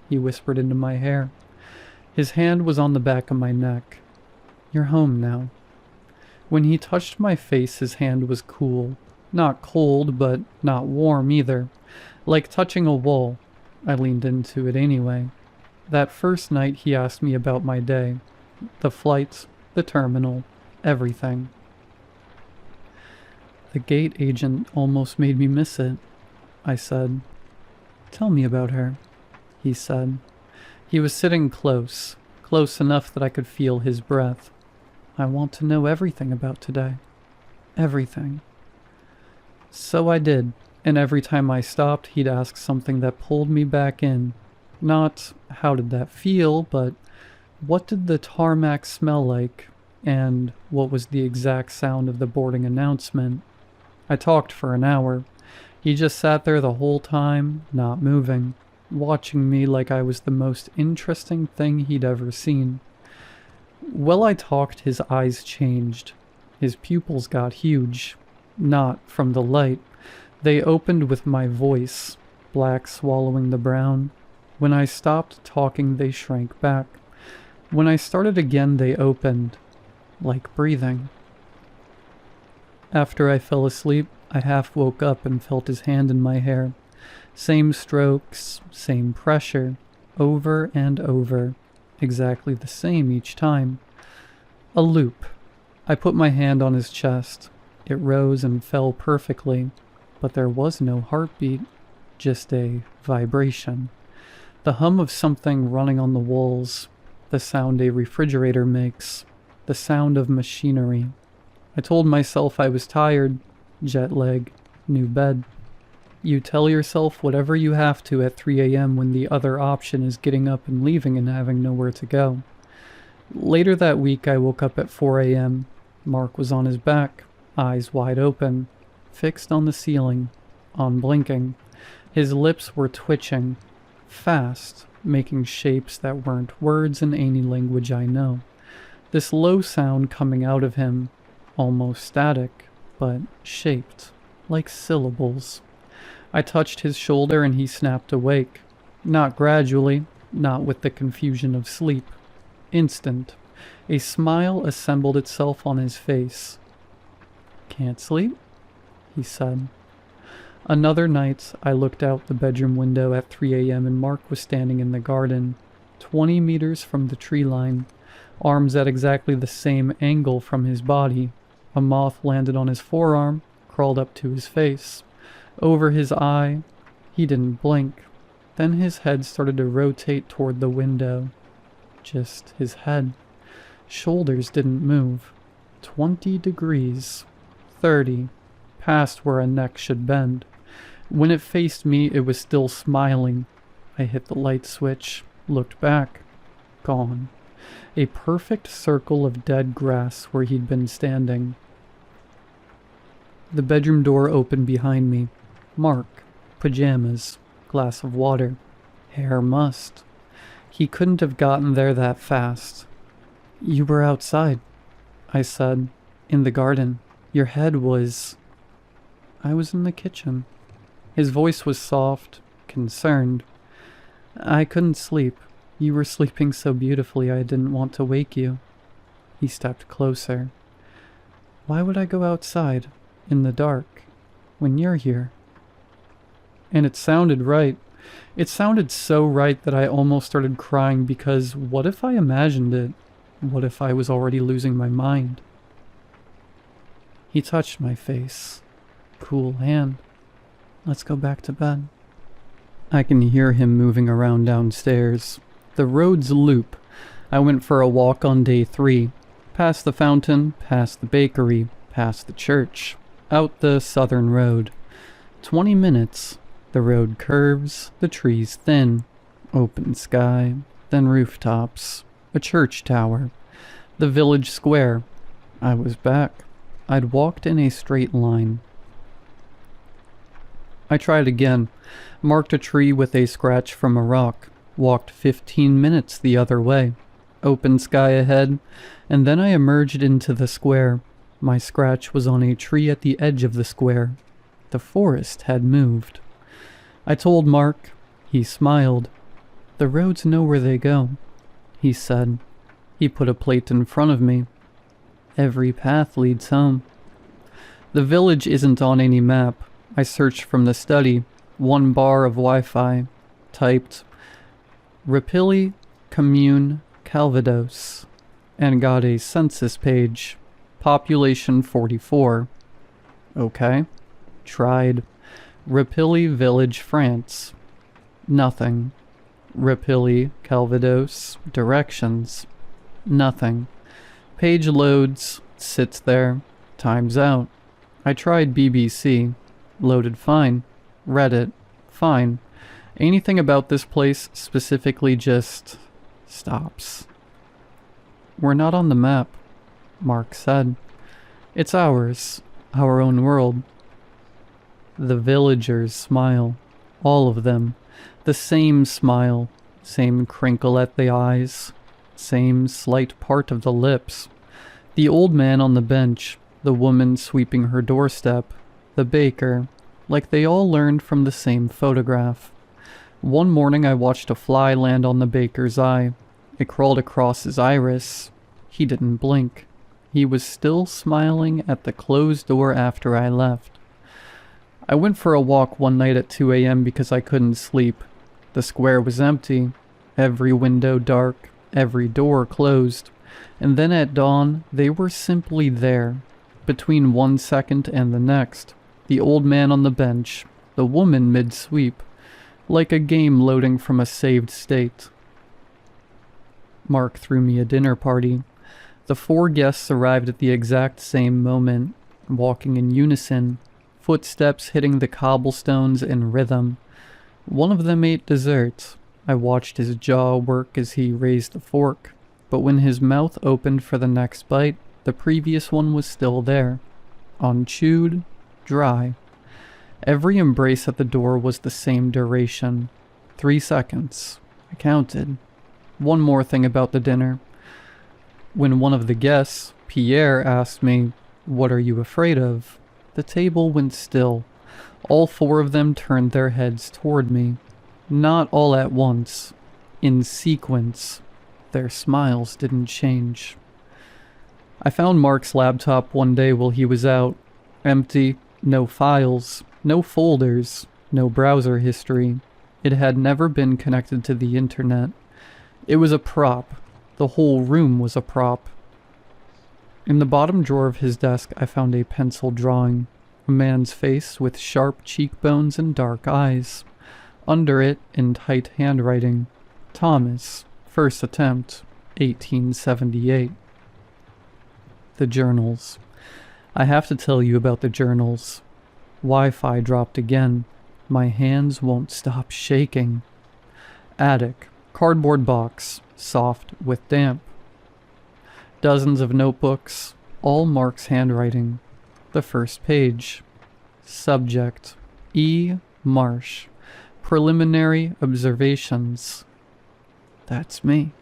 Speaker 1: he whispered into my hair. His hand was on the back of my neck. You're home now. When he touched my face, his hand was cool. Not cold, but not warm either. Like touching a wall. I leaned into it anyway. That first night he asked me about my day. The flights, the terminal, everything. The gate agent almost made me miss it. I said. Tell me about her, he said. He was sitting close enough that I could feel his breath. I want to know everything about today. Everything. So I did, and every time I stopped, he'd ask something that pulled me back in. Not, how did that feel, but what did the tarmac smell like, and what was the exact sound of the boarding announcement? I talked for an hour. He just sat there the whole time, not moving, watching me like I was the most interesting thing he'd ever seen. While I talked, his eyes changed. His pupils got huge. Not from the light. They opened with my voice, black swallowing the brown. When I stopped talking, they shrank back. When I started again, they opened, like breathing. After I fell asleep, I half woke up and felt his hand in my hair. Same strokes, same pressure, over and over, exactly the same each time. A loop. I put my hand on his chest. It rose and fell perfectly, but there was no heartbeat, just a vibration. The hum of something running on the walls, the sound a refrigerator makes, the sound of machinery. I told myself I was tired. Jet lag, new bed. You tell yourself whatever you have to at 3 a.m. when the other option is getting up and leaving and having nowhere to go. Later that week, I woke up at 4 a.m. Mark was on his back, eyes wide open, fixed on the ceiling, unblinking. His lips were twitching, fast, making shapes that weren't words in any language I know. This low sound coming out of him, almost static, but shaped, like syllables. I touched his shoulder and he snapped awake. Not gradually, not with the confusion of sleep. Instant. A smile assembled itself on his face. Can't sleep? He said. Another night, I looked out the bedroom window at 3 a.m. and Mark was standing in the garden, 20 meters from the tree line, arms at exactly the same angle from his body. A moth landed on his forearm, crawled up to his face. Over his eye, he didn't blink. Then his head started to rotate toward the window. Just his head. Shoulders didn't move. 20 degrees. 30. Past where a neck should bend. When it faced me, it was still smiling. I hit the light switch, looked back. Gone. A perfect circle of dead grass where he'd been standing. The bedroom door opened behind me. Mark. Pajamas. Glass of water. Hair mussed. He couldn't have gotten there that fast. "You were outside," I said. "In the garden. Your head was—" "I was in the kitchen." His voice was soft, concerned. "I couldn't sleep. You were sleeping so beautifully I didn't want to wake you." He stepped closer. "Why would I go outside, in the dark, when you're here?" And it sounded right. It sounded so right that I almost started crying, because what if I imagined it? What if I was already losing my mind? He touched my face. Cool hand. "Let's go back to bed." I can hear him moving around downstairs. The roads loop. I went for a walk on day 3. Past the fountain, past the bakery, past the church. Out the southern road. 20 minutes. The road curves, the trees thin. Open sky, then rooftops. A church tower. The village square. I was back. I'd walked in a straight line. I tried again. Marked a tree with a scratch from a rock. Walked 15 minutes the other way. Open sky ahead, and then I emerged into the square. My scratch was on a tree at the edge of the square. The forest had moved. I told Mark. He smiled. "The roads know where they go," he said. He put a plate in front of me. "Every path leads home." The village isn't on any map. I searched from the study. 1 bar of Wi-Fi. Typed Rapilli Commune Calvados, and got a census page. Population 44. Okay. Tried Rapilli Village, France. Nothing. Rapilli, Calvados, directions. Nothing. Page loads, sits there, times out. I tried BBC. Loaded fine. Reddit. Fine. Anything about this place specifically just stops. "We're not on the map," Mark said. "It's ours. Our own world." The villagers smile. All of them. The same smile. Same crinkle at the eyes. Same slight part of the lips. The old man on the bench. The woman sweeping her doorstep. The baker. Like they all learned from the same photograph. One morning I watched a fly land on the baker's eye. It crawled across his iris. He didn't blink. He was still smiling at the closed door after I left. I went for a walk one night at 2 a.m. because I couldn't sleep. The square was empty. Every window dark. Every door closed. And then at dawn, they were simply there. Between 1 second and the next. The old man on the bench. The woman mid-sweep. Like a game loading from a saved state. Mark threw me a dinner party. The 4 guests arrived at the exact same moment, walking in unison, footsteps hitting the cobblestones in rhythm. One of them ate dessert. I watched his jaw work as he raised the fork, but when his mouth opened for the next bite, the previous one was still there. Unchewed, dry. Every embrace at the door was the same duration. 3 seconds. I counted. One more thing about the dinner. When one of the guests, Pierre, asked me, "What are you afraid of?" the table went still. All 4 of them turned their heads toward me. Not all at once. In sequence. Their smiles didn't change. I found Mark's laptop one day while he was out. Empty. No files. No folders, no browser history. It had never been connected to the internet. It was a prop. The whole room was a prop. In the bottom drawer of his desk, I found a pencil drawing. A man's face with sharp cheekbones and dark eyes. Under it, in tight handwriting, Thomas, first attempt, 1878. The journals. I have to tell you about the journals. Wi-Fi dropped again. My hands won't stop shaking. Attic. Cardboard box. Soft with damp. Dozens of notebooks. All Mark's handwriting. The first page. Subject: E. Marsh. Preliminary observations. That's me.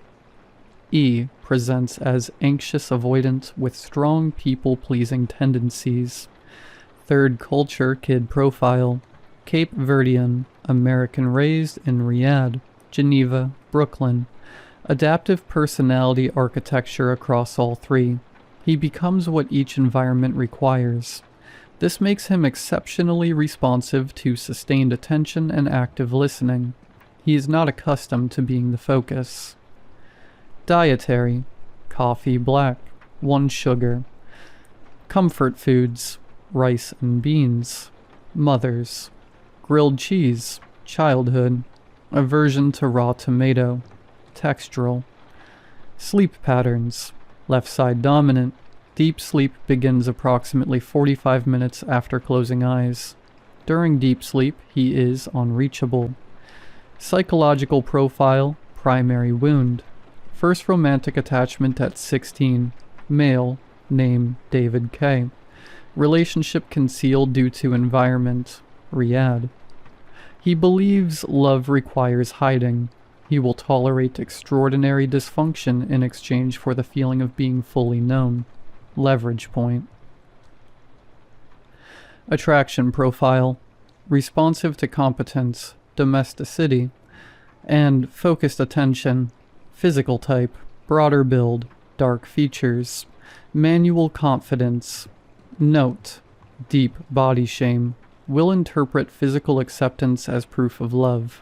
Speaker 1: E presents as anxious avoidant with strong people-pleasing tendencies. Third culture kid profile. Cape Verdean, American raised in Riyadh, Geneva, Brooklyn. Adaptive personality architecture across all three. He becomes what each environment requires. This makes him exceptionally responsive to sustained attention and active listening. He is not accustomed to being the focus. Dietary: coffee black, 1 sugar. Comfort foods: rice and beans. Mothers: grilled cheese, childhood. Aversion to raw tomato, textural. Sleep patterns: left side dominant. Deep sleep begins approximately 45 minutes after closing eyes. During deep sleep, he is unreachable. Psychological profile: primary wound. First romantic attachment at 16. Male, name David K. Relationship concealed due to environment, Riyadh. He believes love requires hiding. He will tolerate extraordinary dysfunction in exchange for the feeling of being fully known. Leverage point. Attraction profile: responsive to competence, domesticity, and focused attention. Physical type: broader build, dark features. Manual confidence. Note: deep body shame. Will interpret physical acceptance as proof of love.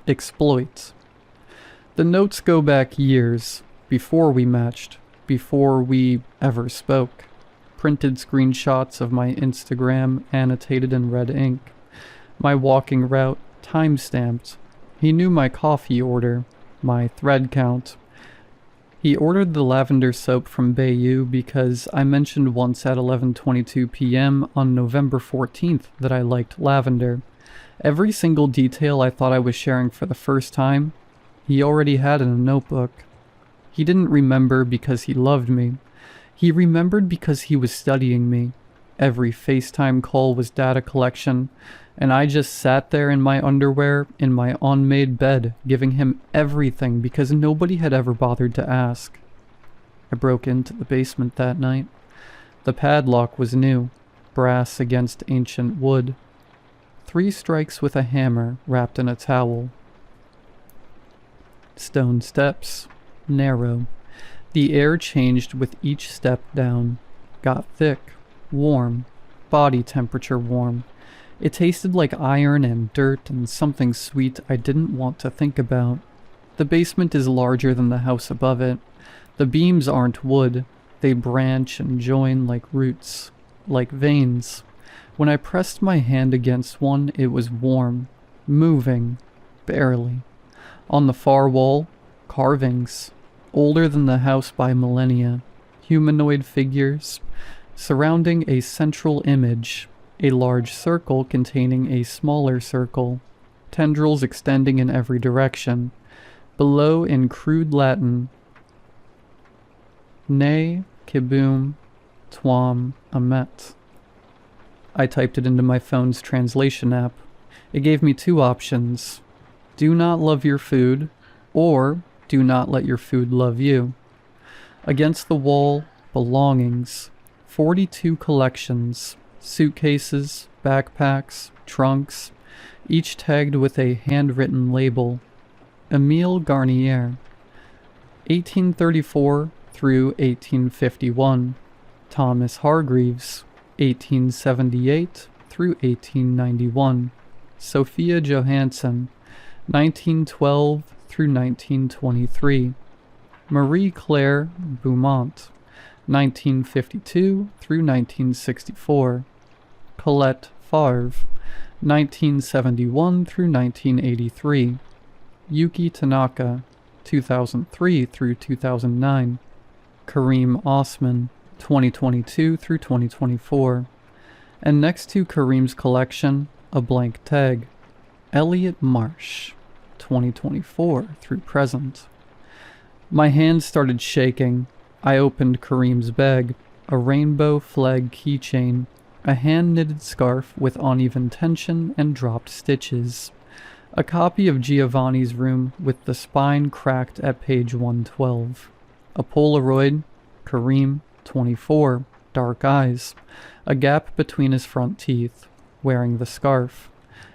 Speaker 1: Exploit. The notes go back years, before we matched, before we ever spoke. Printed screenshots of my Instagram annotated in red ink. My walking route time-stamped. He knew my coffee order, my thread count. He ordered the lavender soap from Bayou because I mentioned once at 11:22 p.m. on November 14th that I liked lavender. Every single detail I thought I was sharing for the first time, he already had in a notebook. He didn't remember because he loved me. He remembered because he was studying me. Every FaceTime call was data collection, and I just sat there in my underwear in my unmade bed, giving him everything because nobody had ever bothered to ask. I broke into the basement that night. The padlock was new, brass against ancient wood. 3 strikes with a hammer wrapped in a towel. Stone steps, narrow. The air changed with each step down. Got thick, warm, body temperature warm. It tasted like iron and dirt and something sweet I didn't want to think about. The basement is larger than the house above it. The beams aren't wood. They branch and join like roots, like veins. When I pressed my hand against one, it was warm, moving, barely. On the far wall, carvings, older than the house by millennia, humanoid figures, surrounding a central image, a large circle containing a smaller circle, tendrils extending in every direction. Below in crude Latin, Ne kibum tuam amet. I typed it into my phone's translation app. It gave me 2 options. Do not love your food, or do not let your food love you. Against the wall, belongings. 42 collections. Suitcases, backpacks, trunks, each tagged with a handwritten label. Emile Garnier, 1834 through 1851. Thomas Hargreaves, 1878 through 1891. Sophia Johansson, 1912 through 1923. Marie Claire Beaumont, 1952 through 1964. Colette Favre, 1971 through 1983. Yuki Tanaka, 2003 through 2009. Kareem Osman, 2022 through 2024. And next to Kareem's collection, a blank tag. Elliot Marsh, 2024 through present. My hands started shaking. I opened Kareem's bag, a rainbow flag keychain, A hand-knitted scarf with uneven tension and dropped stitches. A copy of Giovanni's Room with the spine cracked at page 112. A Polaroid, Kareem, 24, dark eyes, a gap between his front teeth, wearing the scarf.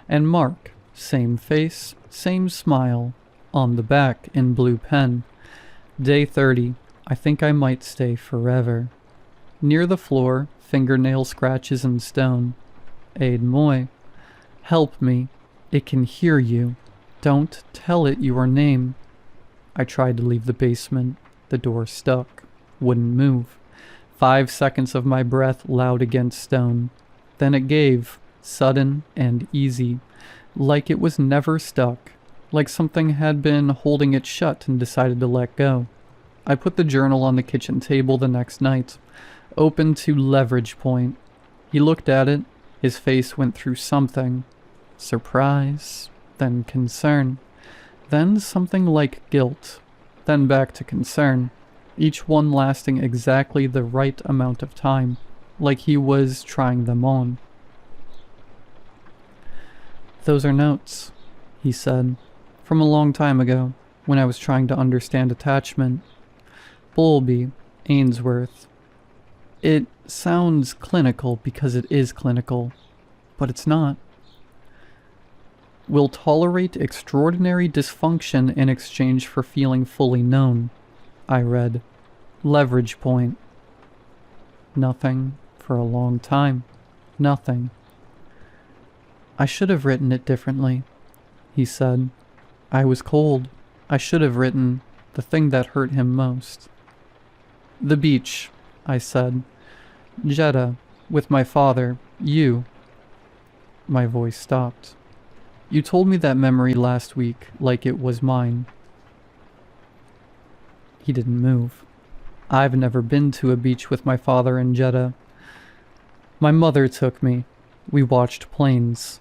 Speaker 1: And Mark, same face, same smile, on the back in blue pen. Day 30, I think I might stay forever. Near the floor, fingernail scratches in stone. Aide-moi. Help me. It can hear you. Don't tell it your name. I tried to leave the basement. The door stuck. Wouldn't move. 5 seconds of my breath loud against stone. Then it gave, sudden and easy, like it was never stuck, like something had been holding it shut and decided to let go. I put the journal on the kitchen table the next night, open to leverage point. He looked at it. His face went through something. Surprise, then concern, then something like guilt, then back to concern, each one lasting exactly the right amount of time, like he was trying them on. Those are notes, he said, from a long time ago, when I was trying to understand attachment. Bowlby, Ainsworth. It sounds clinical because it is clinical, but it's not. Will tolerate extraordinary dysfunction in exchange for feeling fully known, I read. Leverage point. Nothing for a long time. Nothing. I should have written it differently, he said. I was cold. I should have written the thing that hurt him most. The beach, I said. Jeddah, with my father, you. My voice stopped. You told me that memory last week, like it was mine. He didn't move. I've never been to a beach with my father in Jeddah. My mother took me. We watched planes.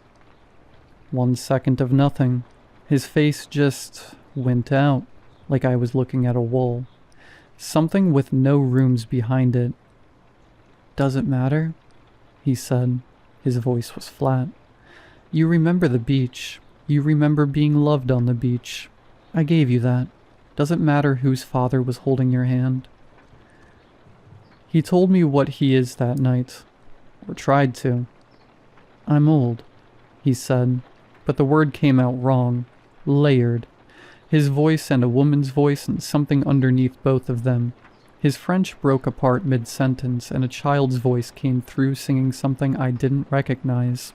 Speaker 1: 1 second of nothing. His face just went out, like I was looking at a wall. Something with no rooms behind it. Does it matter? He said. His voice was flat. You remember the beach. You remember being loved on the beach. I gave you that. Doesn't matter whose father was holding your hand. He told me what he is that night. Or tried to. I'm old, he said, but the word came out wrong. Layered. His voice and a woman's voice and something underneath both of them. His French broke apart mid-sentence and a child's voice came through singing something I didn't recognize.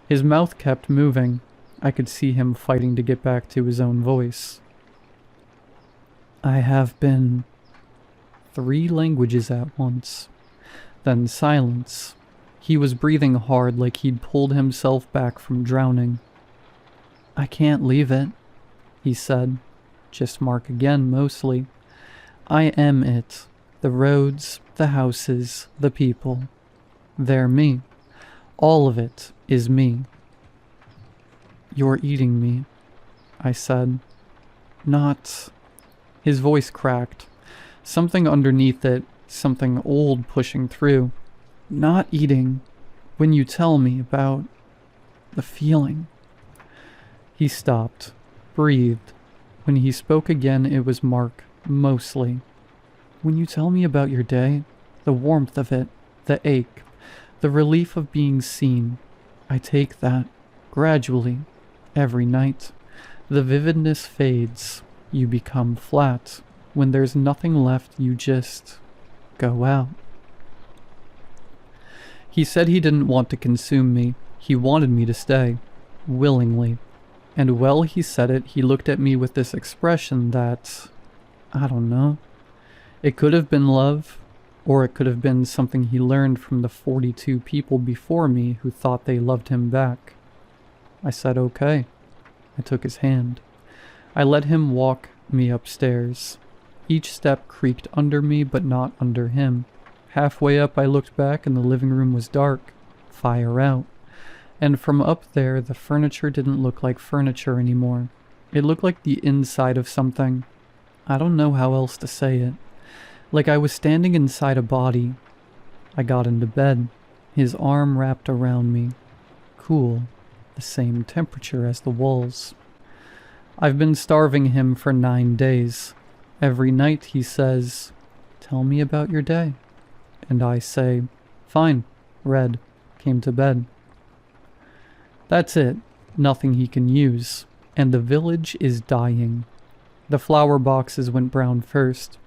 Speaker 1: His mouth kept moving. I could see him fighting to get back to his own voice. I have been 3 languages at once. Then silence. He was breathing hard like he'd pulled himself back from drowning. I can't leave it, he said. Just Mark again, mostly. I am it. The roads, the houses, the people. They're me. All of it is me. You're eating me, I said. Not... His voice cracked. Something underneath it, something old pushing through. Not eating. When you tell me about the feeling. He stopped, breathed. When he spoke again, it was Mark, mostly. When you tell me about your day, the warmth of it, the ache, the relief of being seen, I take that, gradually, every night. The vividness fades. You become flat. When there's nothing left, you just go out. He said he didn't want to consume me. He wanted me to stay. Willingly. And while he said it, he looked at me with this expression that... I don't know. It could have been love, or it could have been something he learned from the 42 people before me who thought they loved him back. I said okay. I took his hand. I let him walk me upstairs. Each step creaked under me, but not under him. Halfway up I looked back and the living room was dark. Fire out. And from up there the furniture didn't look like furniture anymore. It looked like the inside of something. I don't know how else to say it. Like I was standing inside a body. I got into bed. his arm wrapped around me. Cool, the same temperature as the walls. I've been starving him for 9 days. Every night he says, "Tell me about your day." And I say, "Fine, read, came to bed." That's it, nothing he can use, and the village is dying. The flower boxes went brown first,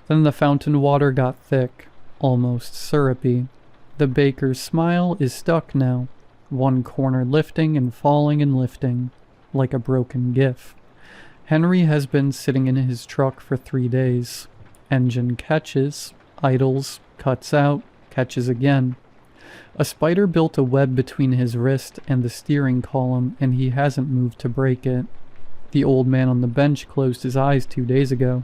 Speaker 1: then the fountain water got thick, almost syrupy. The baker's smile is stuck now, one corner lifting and falling and lifting, like a broken GIF. Henry has been sitting in his truck for 3 days. Engine catches, idles, cuts out, catches again. A spider built a web between his wrist and the steering column, and he hasn't moved to break it. The old man on the bench closed his eyes 2 days ago.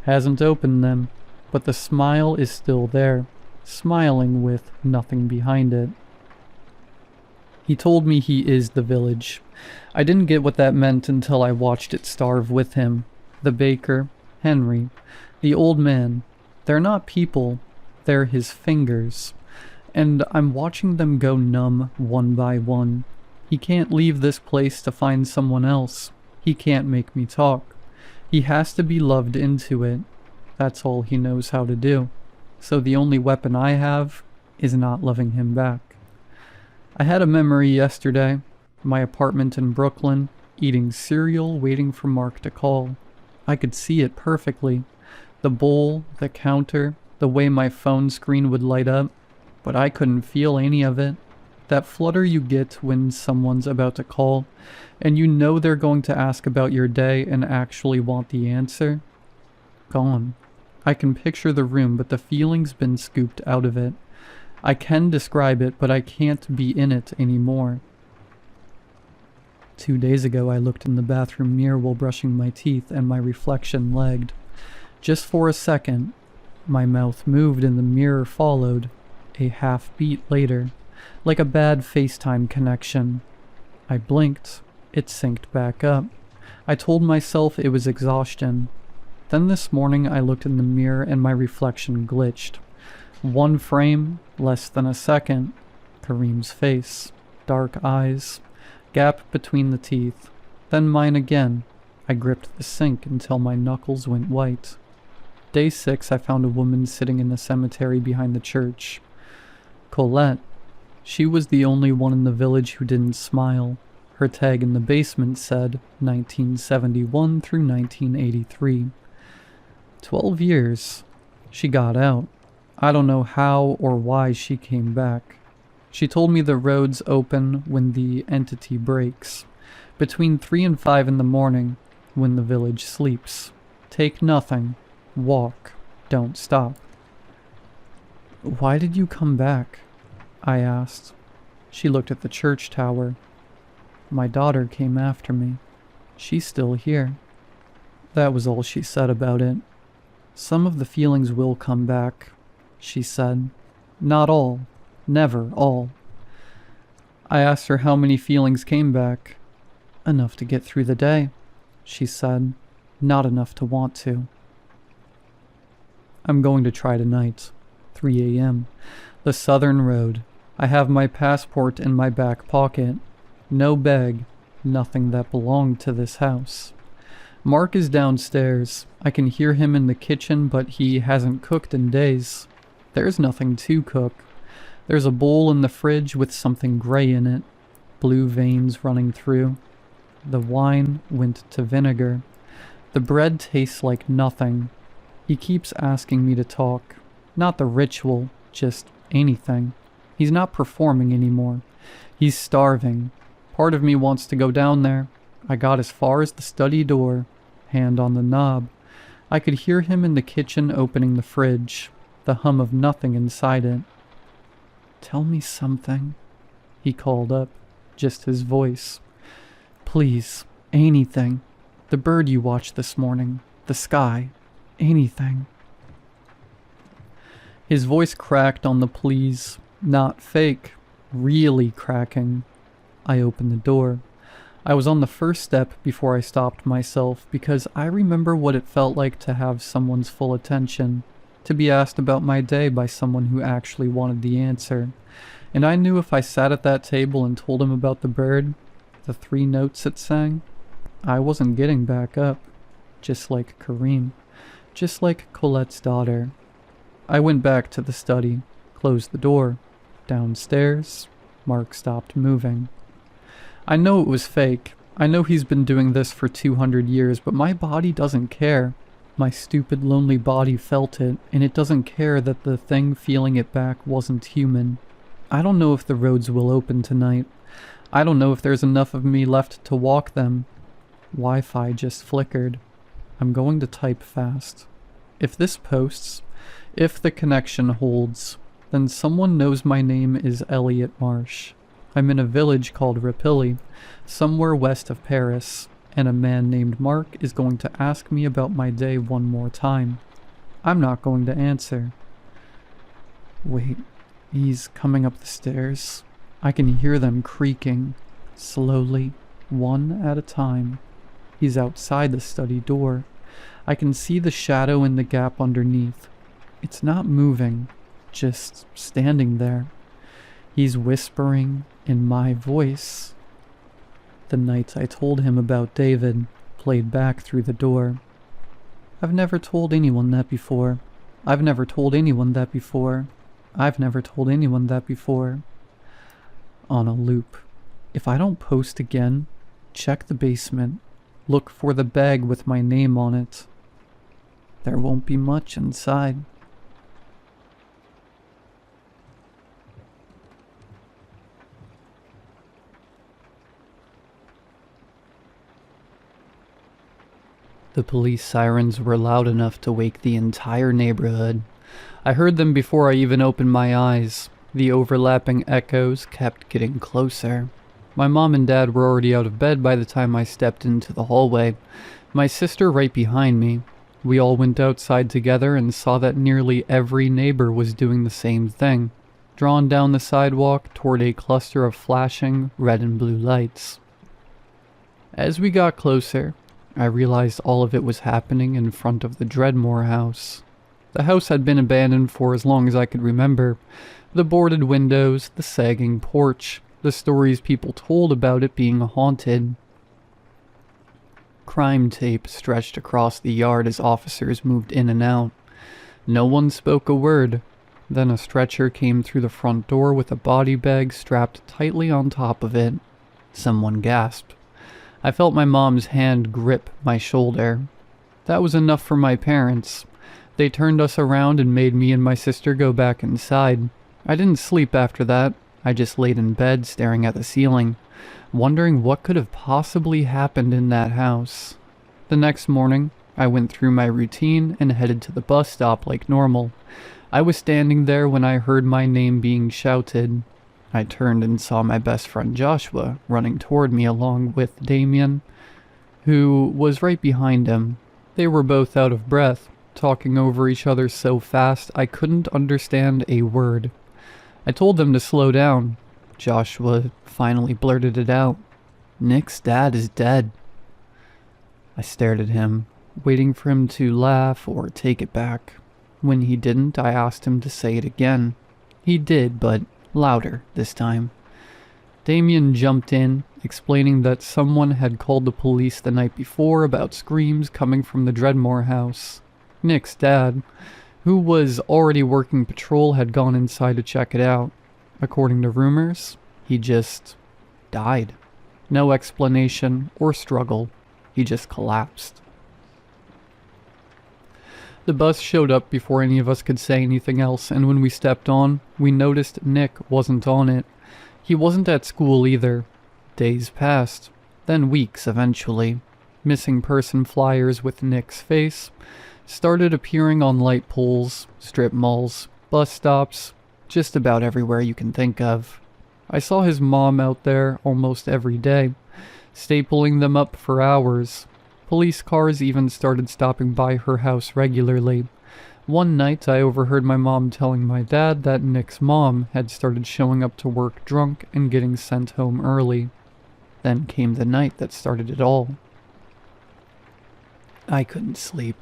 Speaker 1: Hasn't opened them, but the smile is still there, smiling with nothing behind it. He told me he is the village. I didn't get what that meant until I watched it starve with him. The baker, Henry, the old man, they're not people, they're his fingers. And I'm watching them go numb one by one. He can't leave this place to find someone else. He can't make me talk. He has to be loved into it. That's all he knows how to do. So the only weapon I have is not loving him back. I had a memory yesterday. My apartment in Brooklyn, eating cereal, waiting for Mark to call. I could see it perfectly. The bowl, the counter, the way my phone screen would light up. But I couldn't feel any of it. That flutter you get when someone's about to call, and you know they're going to ask about your day and actually want the answer. Gone. I can picture the room, but the feeling's been scooped out of it. I can describe it, but I can't be in it anymore. 2 days ago, I looked in the bathroom mirror while brushing my teeth, and my reflection lagged. Just for a second, my mouth moved and the mirror followed. A half beat later, like a bad FaceTime connection. I blinked. It synced back up. I told myself it was exhaustion. Then this morning I looked in the mirror and my reflection glitched. One frame, less than a second. Kareem's face, dark eyes, gap between the teeth. Then mine again. I gripped the sink until my knuckles went white. Day 6, I found a woman sitting in the cemetery behind the church. Colette. She was the only one in the village who didn't smile. Her tag in the basement said 1971 through 1983. 12 years. She got out. I don't know how or why she came back. She told me the roads open when the entity breaks. Between 3 and 5 in the morning, when the village sleeps. Take nothing. Walk. Don't stop. Why did you come back? I asked. She looked at the church tower. My daughter came after me. She's still here. That was all she said about it. Some of the feelings will come back, she said. Not all. Never all. I asked her how many feelings came back. Enough to get through the day, she said. Not enough to want to. I'm going to try tonight. 3 a.m. The Southern Road. I have my passport in my back pocket. No bag. Nothing that belonged to this house. Mark is downstairs. I can hear him in the kitchen, but he hasn't cooked in days. There's nothing to cook. There's a bowl in the fridge with something gray in it. Blue veins running through. The wine went to vinegar. The bread tastes like nothing. He keeps asking me to talk. Not the ritual, just anything. He's not performing anymore. He's starving. Part of me wants to go down there. I got as far as the study door, hand on the knob. I could hear him in the kitchen opening the fridge, the hum of nothing inside it. Tell me something, he called up, just his voice. Please, anything. The bird you watched this morning, the sky, anything. His voice cracked on the please, not fake, really cracking. I opened the door. I was on the first step before I stopped myself because I remember what it felt like to have someone's full attention. to be asked about my day by someone who actually wanted the answer. And I knew if I sat at that table and told him about the bird, the 3 notes it sang, I wasn't getting back up. Just like Kareem. Just like Colette's daughter. I went back to the study, closed the door. Downstairs, Mark stopped moving. I know it was fake. I know he's been doing this for 200 years, but my body doesn't care. My stupid, lonely body felt it, and it doesn't care that the thing feeling it back wasn't human. I don't know if the roads will open tonight. I don't know if there's enough of me left to walk them. Wi-Fi just flickered. I'm going to type fast. If this posts, if the connection holds, then someone knows my name is Elliot Marsh. I'm in a village called Rapilly, somewhere west of Paris, and a man named Mark is going to ask me about my day one more time. I'm not going to answer. Wait, he's coming up the stairs. I can hear them creaking, slowly, one at a time. He's outside the study door. I can see the shadow in the gap underneath. It's not moving, just standing there. He's whispering in my voice. The night I told him about David played back through the door. I've never told anyone that before. I've never told anyone that before. I've never told anyone that before. On a loop. If I don't post again, check the basement. Look for the bag with my name on it. There won't be much inside. The police sirens were loud enough to wake the entire neighborhood. I heard them before I even opened my eyes. The overlapping echoes kept getting closer. My mom and dad were already out of bed by the time I stepped into the hallway. My sister right behind me. We all went outside together and saw that nearly every neighbor was doing the same thing, drawn down the sidewalk toward a cluster of flashing red and blue lights. As we got closer, I realized all of it was happening in front of the Dreadmore house. The house had been abandoned for as long as I could remember. The boarded windows, the sagging porch, the stories people told about it being haunted. Crime tape stretched across the yard as officers moved in and out. No one spoke a word. Then a stretcher came through the front door with a body bag strapped tightly on top of it. Someone gasped. I felt my mom's hand grip my shoulder. That was enough for my parents. They turned us around and made me and my sister go back inside. I didn't sleep after that. I just laid in bed staring at the ceiling, wondering what could have possibly happened in that house. The next morning, I went through my routine and headed to the bus stop like normal. I was standing there when I heard my name being shouted. I turned and saw my best friend Joshua running toward me along with Damien, who was right behind him. They were both out of breath, talking over each other so fast I couldn't understand a word. I told them to slow down. Joshua finally blurted it out. "Nick's dad is dead." I stared at him, waiting for him to laugh or take it back. When he didn't, I asked him to say it again. He did, but louder this time. Damien jumped in, explaining that someone had called the police the night before about screams coming from the Dreadmore house. Nick's dad, who was already working patrol, had gone inside to check it out. According to rumors, he just died. No explanation or struggle. He just collapsed. The bus showed up before any of us could say anything else, and when we stepped on, we noticed Nick wasn't on it. He wasn't at school either. Days passed, then weeks eventually. Missing person flyers with Nick's face started appearing on light poles, strip malls, bus stops, just about everywhere you can think of. I saw his mom out there almost every day, stapling them up for hours. Police cars even started stopping by her house regularly. One night I overheard my mom telling my dad that Nick's mom had started showing up to work drunk and getting sent home early. Then came the night that started it all. I couldn't sleep.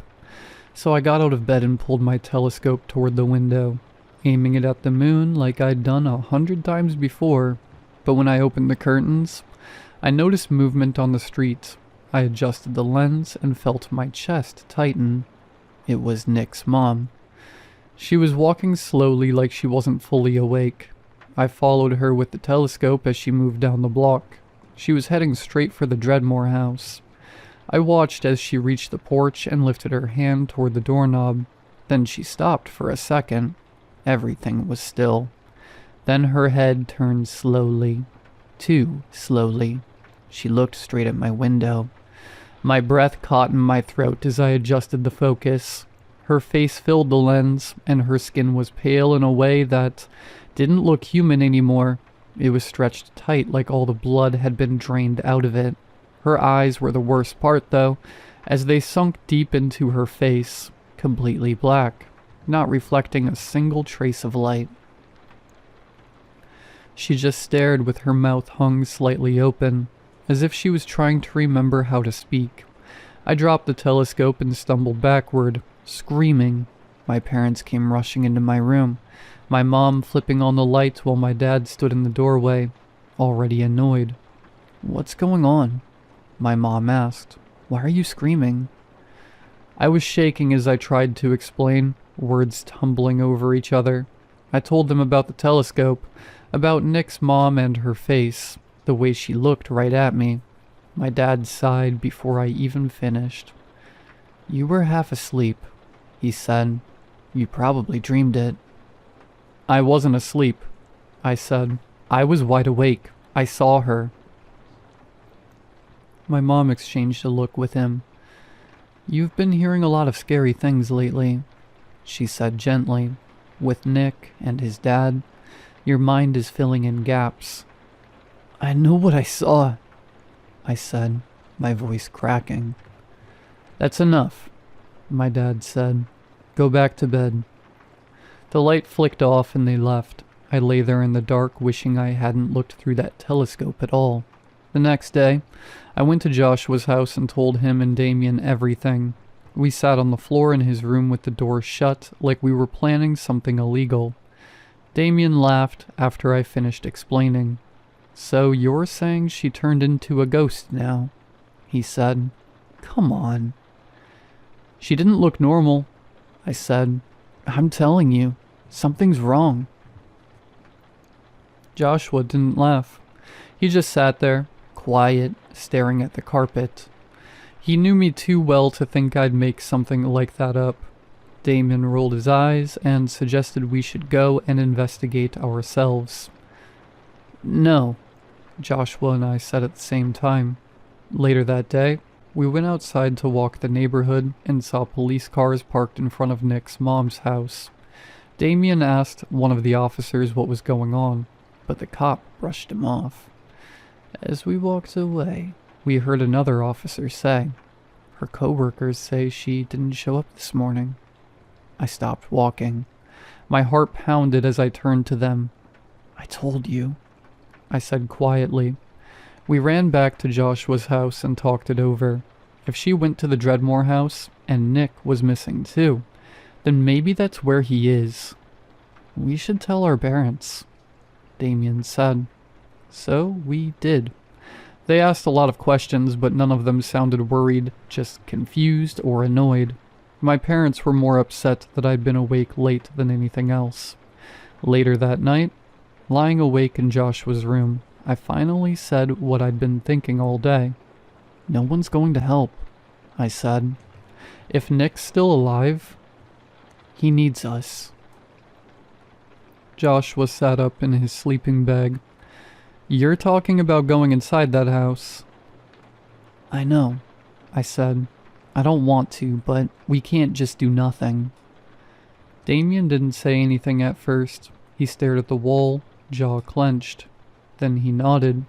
Speaker 1: So I got out of bed and pulled my telescope toward the window, aiming it at the moon like I'd done 100 times before. But when I opened the curtains, I noticed movement on the street. I adjusted the lens and felt my chest tighten. It was Nick's mom. She was walking slowly like she wasn't fully awake. I followed her with the telescope as she moved down the block. She was heading straight for the Dreadmore house. I watched as she reached the porch and lifted her hand toward the doorknob. Then she stopped for a second. Everything was still. Then her head turned slowly. Too slowly. She looked straight at my window. My breath caught in my throat as I adjusted the focus. Her face filled the lens, and her skin was pale in a way that didn't look human anymore. It was stretched tight like all the blood had been drained out of it. Her eyes were the worst part, though, as they sunk deep into her face, completely black, not reflecting a single trace of light. She just stared with her mouth hung slightly open, as if she was trying to remember how to speak. I dropped the telescope and stumbled backward, screaming. My parents came rushing into my room, my mom flipping on the lights while my dad stood in the doorway, already annoyed. "What's going on?" my mom asked. "Why are you screaming?" I was shaking as I tried to explain, words tumbling over each other. I told them about the telescope, about Nick's mom and her face, the way she looked right at me. My dad sighed before I even finished. "You were half asleep," he said. "You probably dreamed it." "I wasn't asleep," I said. "I was wide awake. I saw her." My mom exchanged a look with him. "You've been hearing a lot of scary things lately," she said gently. "With Nick and his dad, your mind is filling in gaps." "I know what I saw," I said, my voice cracking. "That's enough," my dad said. "Go back to bed." The light flicked off and they left. I lay there in the dark, wishing I hadn't looked through that telescope at all. The next day, I went to Joshua's house and told him and Damien everything. We sat on the floor in his room with the door shut, like we were planning something illegal. Damien laughed after I finished explaining. "So you're saying she turned into a ghost now?" he said. "Come on." "She didn't look normal," I said. "I'm telling you, something's wrong." Joshua didn't laugh. He just sat there, quiet, staring at the carpet. He knew me too well to think I'd make something like that up. Damien rolled his eyes and suggested we should go and investigate ourselves. "No," Joshua and I said at the same time. Later that day, we went outside to walk the neighborhood and saw police cars parked in front of Nick's mom's house. Damien asked one of the officers what was going on, but the cop brushed him off. As we walked away, we heard another officer say, "Her coworkers say she didn't show up this morning." I stopped walking. My heart pounded as I turned to them. "I told you," I said quietly. We ran back to Joshua's house and talked it over. If she went to the Dreadmore house, and Nick was missing too, then maybe that's where he is. "We should tell our parents," Damien said. So we did. They asked a lot of questions, but none of them sounded worried, just confused or annoyed. My parents were more upset that I'd been awake late than anything else. Later that night, lying awake in Joshua's room, I finally said what I'd been thinking all day. "No one's going to help," I said. "If Nick's still alive, he needs us." Joshua sat up in his sleeping bag. "You're talking about going inside that house." "I know," I said. "I don't want to, but we can't just do nothing." Damien didn't say anything at first. He stared at the wall, jaw clenched. Then he nodded.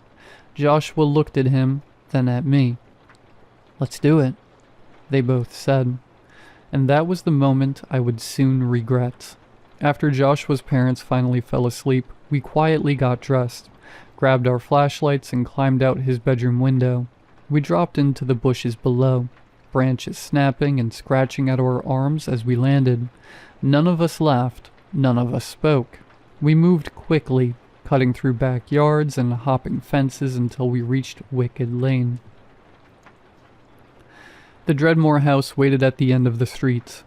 Speaker 1: Joshua looked at him, then at me. "Let's do it," they both said. And that was the moment I would soon regret. After Joshua's parents finally fell asleep, we quietly got dressed, grabbed our flashlights and climbed out his bedroom window. We dropped into the bushes below. branches snapping and scratching at our arms as we landed. None of us laughed, none of us spoke. We moved quickly, cutting through backyards and hopping fences until we reached Wicked Lane. The Dreadmore house waited at the end of the street.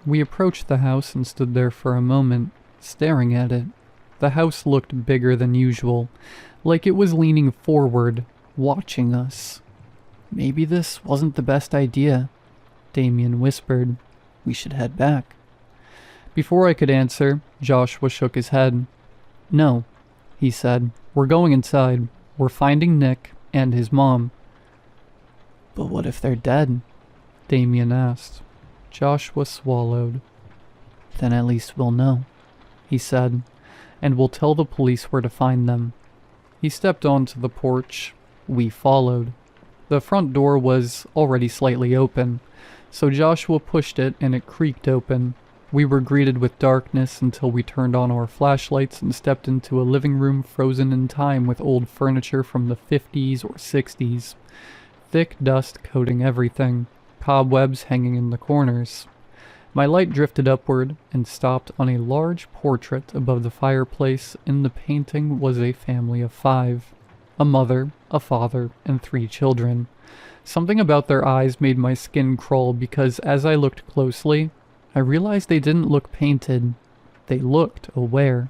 Speaker 1: We approached the house and stood there for a moment, staring at it. The house looked bigger than usual, like it was leaning forward, watching us. "Maybe this wasn't the best idea," Damien whispered. "We should head back." Before I could answer, Joshua shook his head. "No," he said. "We're going inside. We're finding Nick and his mom." "But what if they're dead?" Damien asked. Joshua swallowed. "Then at least we'll know," he said, "and we'll tell the police where to find them." He stepped onto the porch. We followed. The front door was already slightly open, so Joshua pushed it and it creaked open. We were greeted with darkness until we turned on our flashlights and stepped into a living room frozen in time with old furniture from the 50s or 60s. Thick dust coating everything, cobwebs hanging in the corners. My light drifted upward and stopped on a large portrait above the fireplace. In the painting was a family of 5. A mother, a father, and 3 children. Something about their eyes made my skin crawl because as I looked closely, I realized they didn't look painted. They looked aware.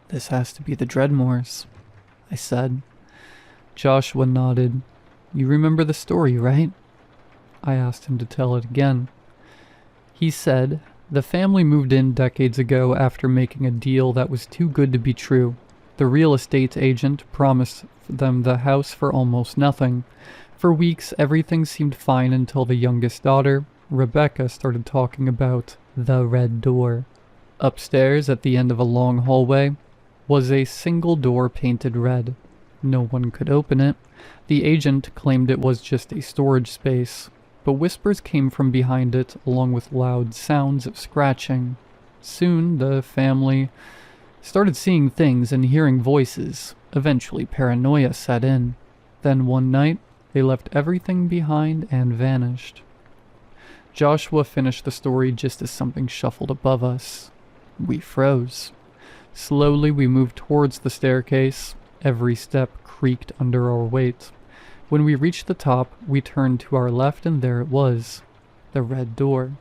Speaker 1: "This has to be the Dreadmores," I said. Joshua nodded. "You remember the story, right?" I asked him to tell it again. He said, "The family moved in decades ago after making a deal that was too good to be true. The real estate agent promised them the house for almost nothing. For weeks, everything seemed fine until the youngest daughter, Rebecca, started talking about the red door. Upstairs, at the end of a long hallway, was a single door painted red. No one could open it. The agent claimed it was just a storage space, but whispers came from behind it along with loud sounds of scratching. Soon, the family started seeing things and hearing voices. Eventually, paranoia set in. Then one night, they left everything behind and vanished." Joshua finished the story just as something shuffled above us. We froze. Slowly, we moved towards the staircase. Every step creaked under our weight. When we reached the top, we turned to our left and there it was. The red door.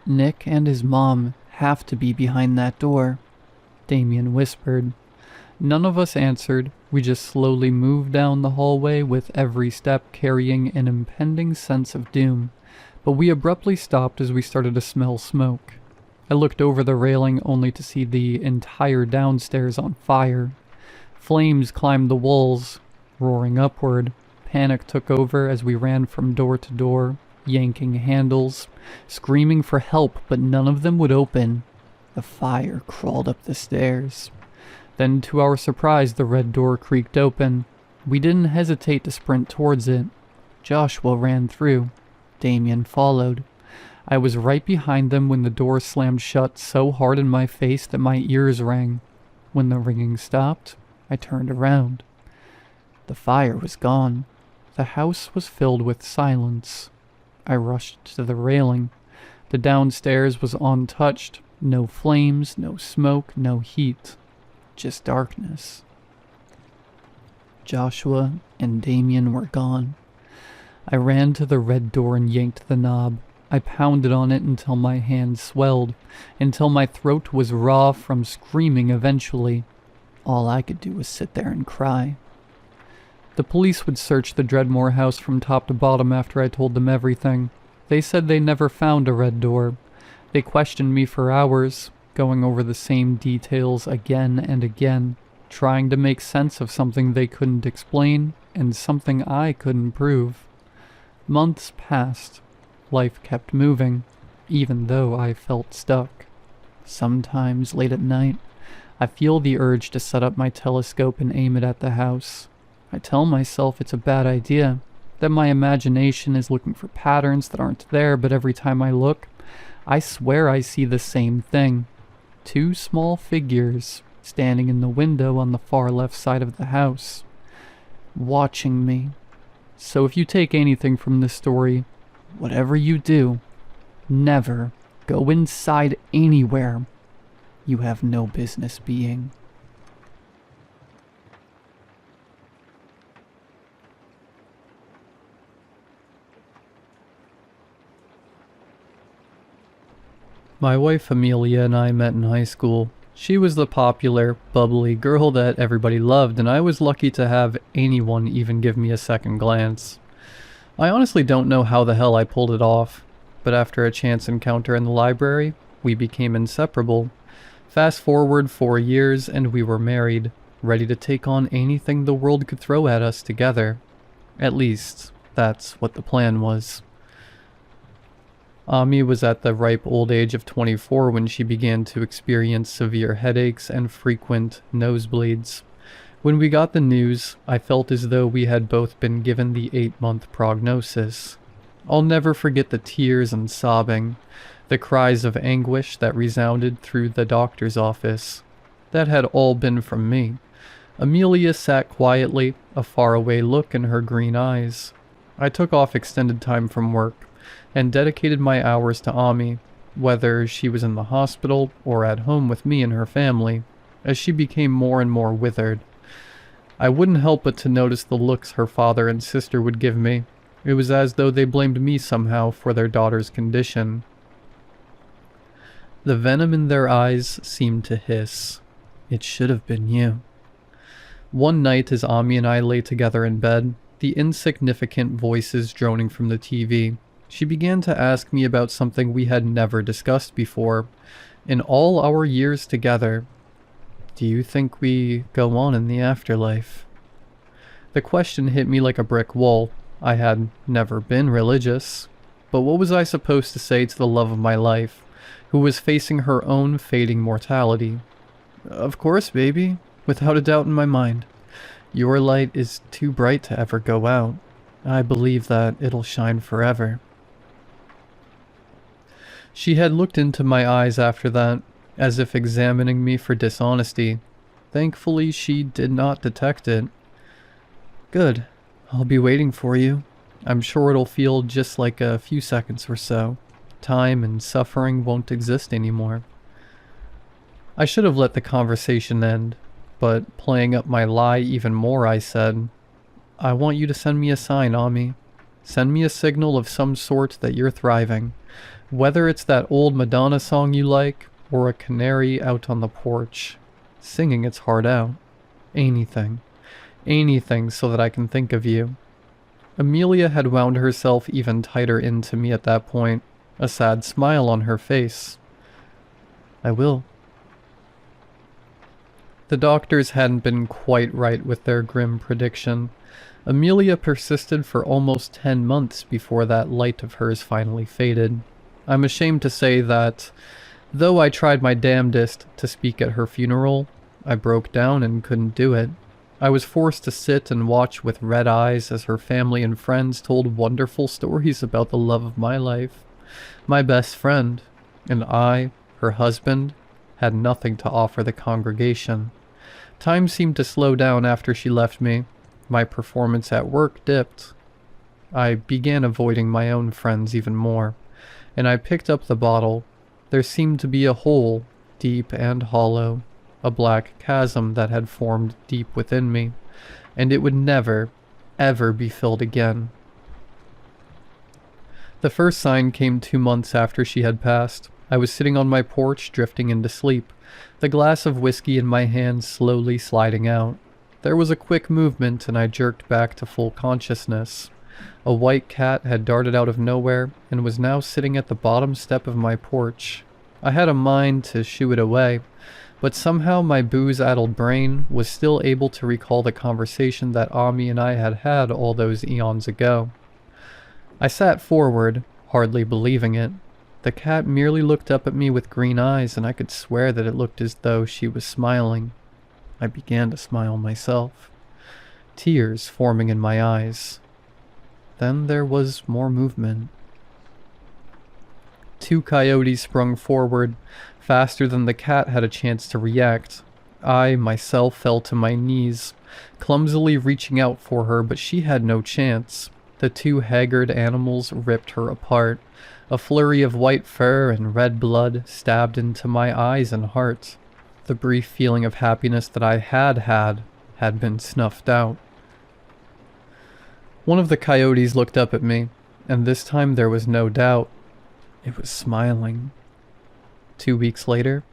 Speaker 1: "Nick and his mom have to be behind that door," Damien whispered. None of us answered. We just slowly moved down the hallway with every step carrying an impending sense of doom. But we abruptly stopped as we started to smell smoke. I looked over the railing only to see the entire downstairs on fire. Flames climbed the walls, roaring upward. Panic took over as we ran from door to door, yanking handles, screaming for help, but none of them would open. The fire crawled up the stairs. Then, to our surprise, the red door creaked open. We didn't hesitate to sprint towards it. Joshua ran through. Damien followed. I was right behind them when the door slammed shut so hard in my face that my ears rang. When the ringing stopped, I turned around. The fire was gone. The house was filled with silence. I rushed to the railing. The downstairs was untouched. No flames, no smoke, no heat. Just darkness. Joshua and Damien were gone. I ran to the red door and yanked the knob. I pounded on it until my hand swelled, until my throat was raw from screaming eventually. All I could do was sit there and cry. The police would search the Dreadmore house from top to bottom after I told them everything. They said they never found a red door. They questioned me for hours, going over the same details again and again, trying to make sense of something they couldn't explain and something I couldn't prove. Months passed. Life kept moving, even though I felt stuck. Sometimes, late at night, I feel the urge to set up my telescope and aim it at the house. I tell myself it's a bad idea, that my imagination is looking for patterns that aren't there, but every time I look, I swear I see the same thing. 2 small figures standing in the window on the far left side of the house, watching me, So if you take anything from this story, whatever you do, never go inside anywhere you have no business being. My wife Amelia and I met in high school. She was the popular, bubbly girl that everybody loved, and I was lucky to have anyone even give me a second glance. I honestly don't know how the hell I pulled it off, but after a chance encounter in the library, we became inseparable. Fast forward 4 years and we were married, ready to take on anything the world could throw at us together. At least, that's what the plan was. Ami was at the ripe old age of 24 when she began to experience severe headaches and frequent nosebleeds. When we got the news, I felt as though we had both been given the 8-month prognosis. I'll never forget the tears and sobbing, the cries of anguish that resounded through the doctor's office. That had all been from me. Amelia sat quietly, a faraway look in her green eyes. I took off extended time from work and dedicated my hours to Ami, whether she was in the hospital or at home with me and her family, as she became more and more withered. I wouldn't help but to notice the looks her father and sister would give me. It was as though they blamed me somehow for their daughter's condition. The venom in their eyes seemed to hiss. It should have been you. One night as Ami and I lay together in bed, the insignificant voices droning from the TV, she began to ask me about something we had never discussed before. In all our years together, do you think we go on in the afterlife? The question hit me like a brick wall. I had never been religious, but what was I supposed to say to the love of my life, who was facing her own fading mortality? Of course, baby, without a doubt in my mind. Your light is too bright to ever go out. I believe that it'll shine forever. She had looked into my eyes after that, as if examining me for dishonesty. Thankfully, she did not detect it. Good. I'll be waiting for you. I'm sure it'll feel just like a few seconds or so. Time and suffering won't exist anymore. I should have let the conversation end, but playing up my lie even more, I said, I want you to send me a sign, Ami. Send me a signal of some sort that you're thriving. Whether it's that old Madonna song you like, or a canary out on the porch, singing its heart out. Anything. Anything so that I can think of you. Amelia had wound herself even tighter into me at that point, a sad smile on her face. I will. The doctors hadn't been quite right with their grim prediction. Amelia persisted for almost 10 months before that light of hers finally faded. I'm ashamed to say that, though I tried my damnedest to speak at her funeral, I broke down and couldn't do it. I was forced to sit and watch with red eyes as her family and friends told wonderful stories about the love of my life. My best friend, and I, her husband, had nothing to offer the congregation. Time seemed to slow down after she left me. My performance at work dipped. I began avoiding my own friends even more, and I picked up the bottle. There seemed to be a hole, deep and hollow, a black chasm that had formed deep within me, and it would never, ever be filled again. The first sign came 2 months after she had passed. I was sitting on my porch, drifting into sleep, the glass of whiskey in my hand slowly sliding out. There was a quick movement, and I jerked back to full consciousness. A white cat had darted out of nowhere and was now sitting at the bottom step of my porch. I had a mind to shoo it away, but somehow my booze-addled brain was still able to recall the conversation that Ami and I had had all those eons ago. I sat forward, hardly believing it. The cat merely looked up at me with green eyes, and I could swear that it looked as though she was smiling. I began to smile myself, tears forming in my eyes. Then there was more movement. 2 coyotes sprung forward, faster than the cat had a chance to react. I, myself, fell to my knees. clumsily reaching out for her, but she had no chance. The two haggard animals ripped her apart. A flurry of white fur and red blood stabbed into my eyes and heart. The brief feeling of happiness that I had been snuffed out. One of the coyotes looked up at me, and this time there was no doubt. It was smiling. 2 weeks later,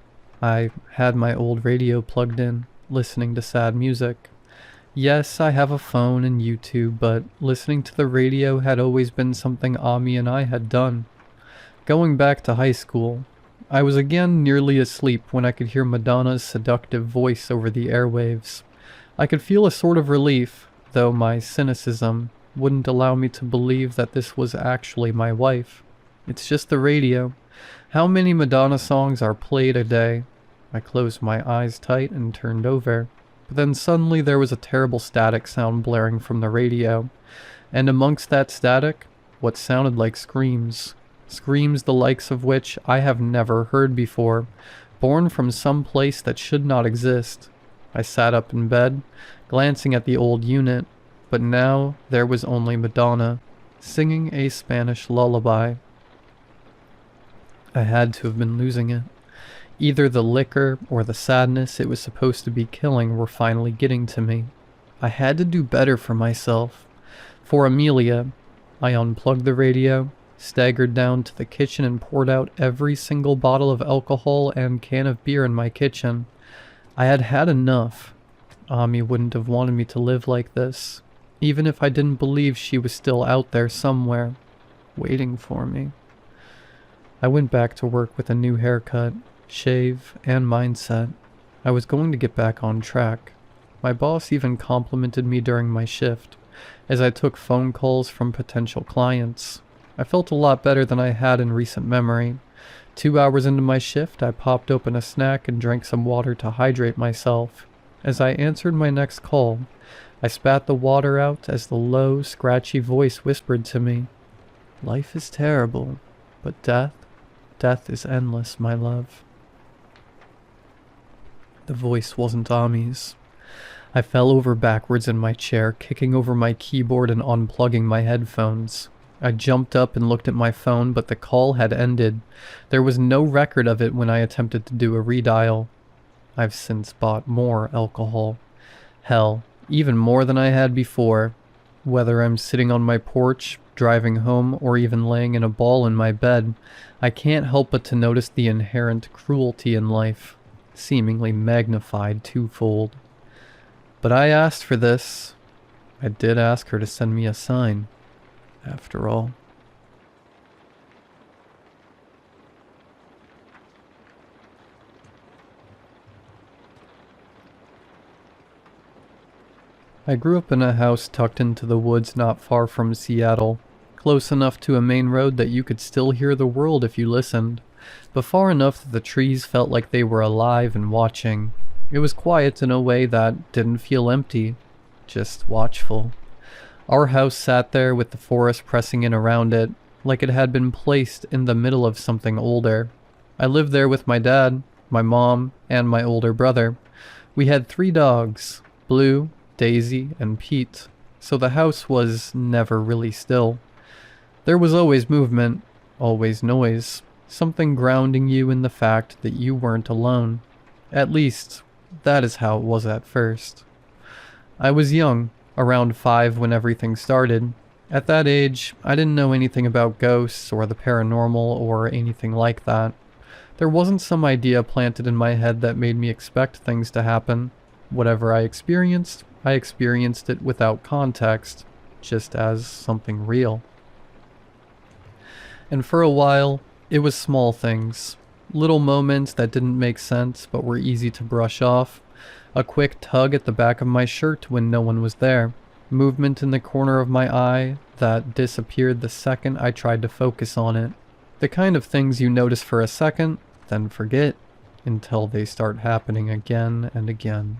Speaker 1: I had my old radio plugged in, listening to sad music. Yes, I have a phone and YouTube, but listening to the radio had always been something Ami and I had done. Going back to high school, I was again nearly asleep when I could hear Madonna's seductive voice over the airwaves. I could feel a sort of relief, though my cynicism wouldn't allow me to believe that this was actually my wife. It's just the radio. How many Madonna songs are played a day? I closed my eyes tight and turned over. But then suddenly there was a terrible static sound blaring from the radio. And amongst that static, what sounded like screams. Screams the likes of which I have never heard before, born from some place that should not exist. I sat up in bed, glancing at the old unit, but now there was only Madonna, singing a Spanish lullaby. I had to have been losing it. Either the liquor or the sadness it was supposed to be killing were finally getting to me. I had to do better for myself. For Amelia, I unplugged the radio, staggered down to the kitchen and poured out every single bottle of alcohol and can of beer in my kitchen. I had had enough. Ami wouldn't have wanted me to live like this, even if I didn't believe she was still out there somewhere, waiting for me. I went back to work with a new haircut, shave, and mindset. I was going to get back on track. My boss even complimented me during my shift, as I took phone calls from potential clients. I felt a lot better than I had in recent memory. 2 hours into my shift, I popped open a snack and drank some water to hydrate myself. As I answered my next call, I spat the water out as the low, scratchy voice whispered to me, "Life is terrible, but death is endless, my love." The voice wasn't Ami's. I fell over backwards in my chair, kicking over my keyboard and unplugging my headphones. I jumped up and looked at my phone, but the call had ended. There was no record of it when I attempted to do a redial. I've since bought more alcohol. Hell, even more than I had before. Whether I'm sitting on my porch, driving home, or even laying in a ball in my bed, I can't help but to notice the inherent cruelty in life, seemingly magnified twofold. But I asked for this. I did ask her to send me a sign, after all. I grew up in a house tucked into the woods not far from Seattle, close enough to a main road that you could still hear the world if you listened, but far enough that the trees felt like they were alive and watching. It was quiet in a way that didn't feel empty, just watchful. Our house sat there with the forest pressing in around it, like it had been placed in the middle of something older. I lived there with my dad, my mom, and my older brother. We had 3 dogs, Blue, Daisy, and Pete, so the house was never really still. There was always movement, always noise, something grounding you in the fact that you weren't alone. At least, that is how it was at first. I was young, around 5 when everything started. At that age, I didn't know anything about ghosts or the paranormal or anything like that. There wasn't some idea planted in my head that made me expect things to happen. Whatever I experienced it without context, just as something real. And for a while, it was small things. Little moments that didn't make sense but were easy to brush off. A quick tug at the back of my shirt when no one was there. Movement in the corner of my eye that disappeared the second I tried to focus on it. The kind of things you notice for a second, then forget, until they start happening again and again.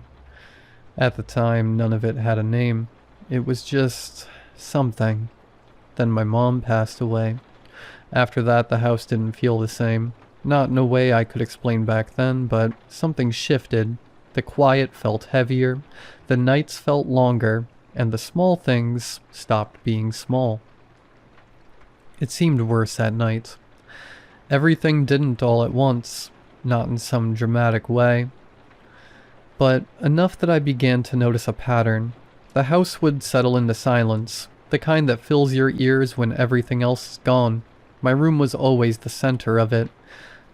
Speaker 1: At the time, none of it had a name. It was just something. Then my mom passed away. After that, the house didn't feel the same. Not in a way I could explain back then, but something shifted. The quiet felt heavier, the nights felt longer, and the small things stopped being small. It seemed worse at night. Everything didn't all at once, not in some dramatic way, but enough that I began to notice a pattern. The house would settle into silence, the kind that fills your ears when everything else is gone. My room was always the center of it.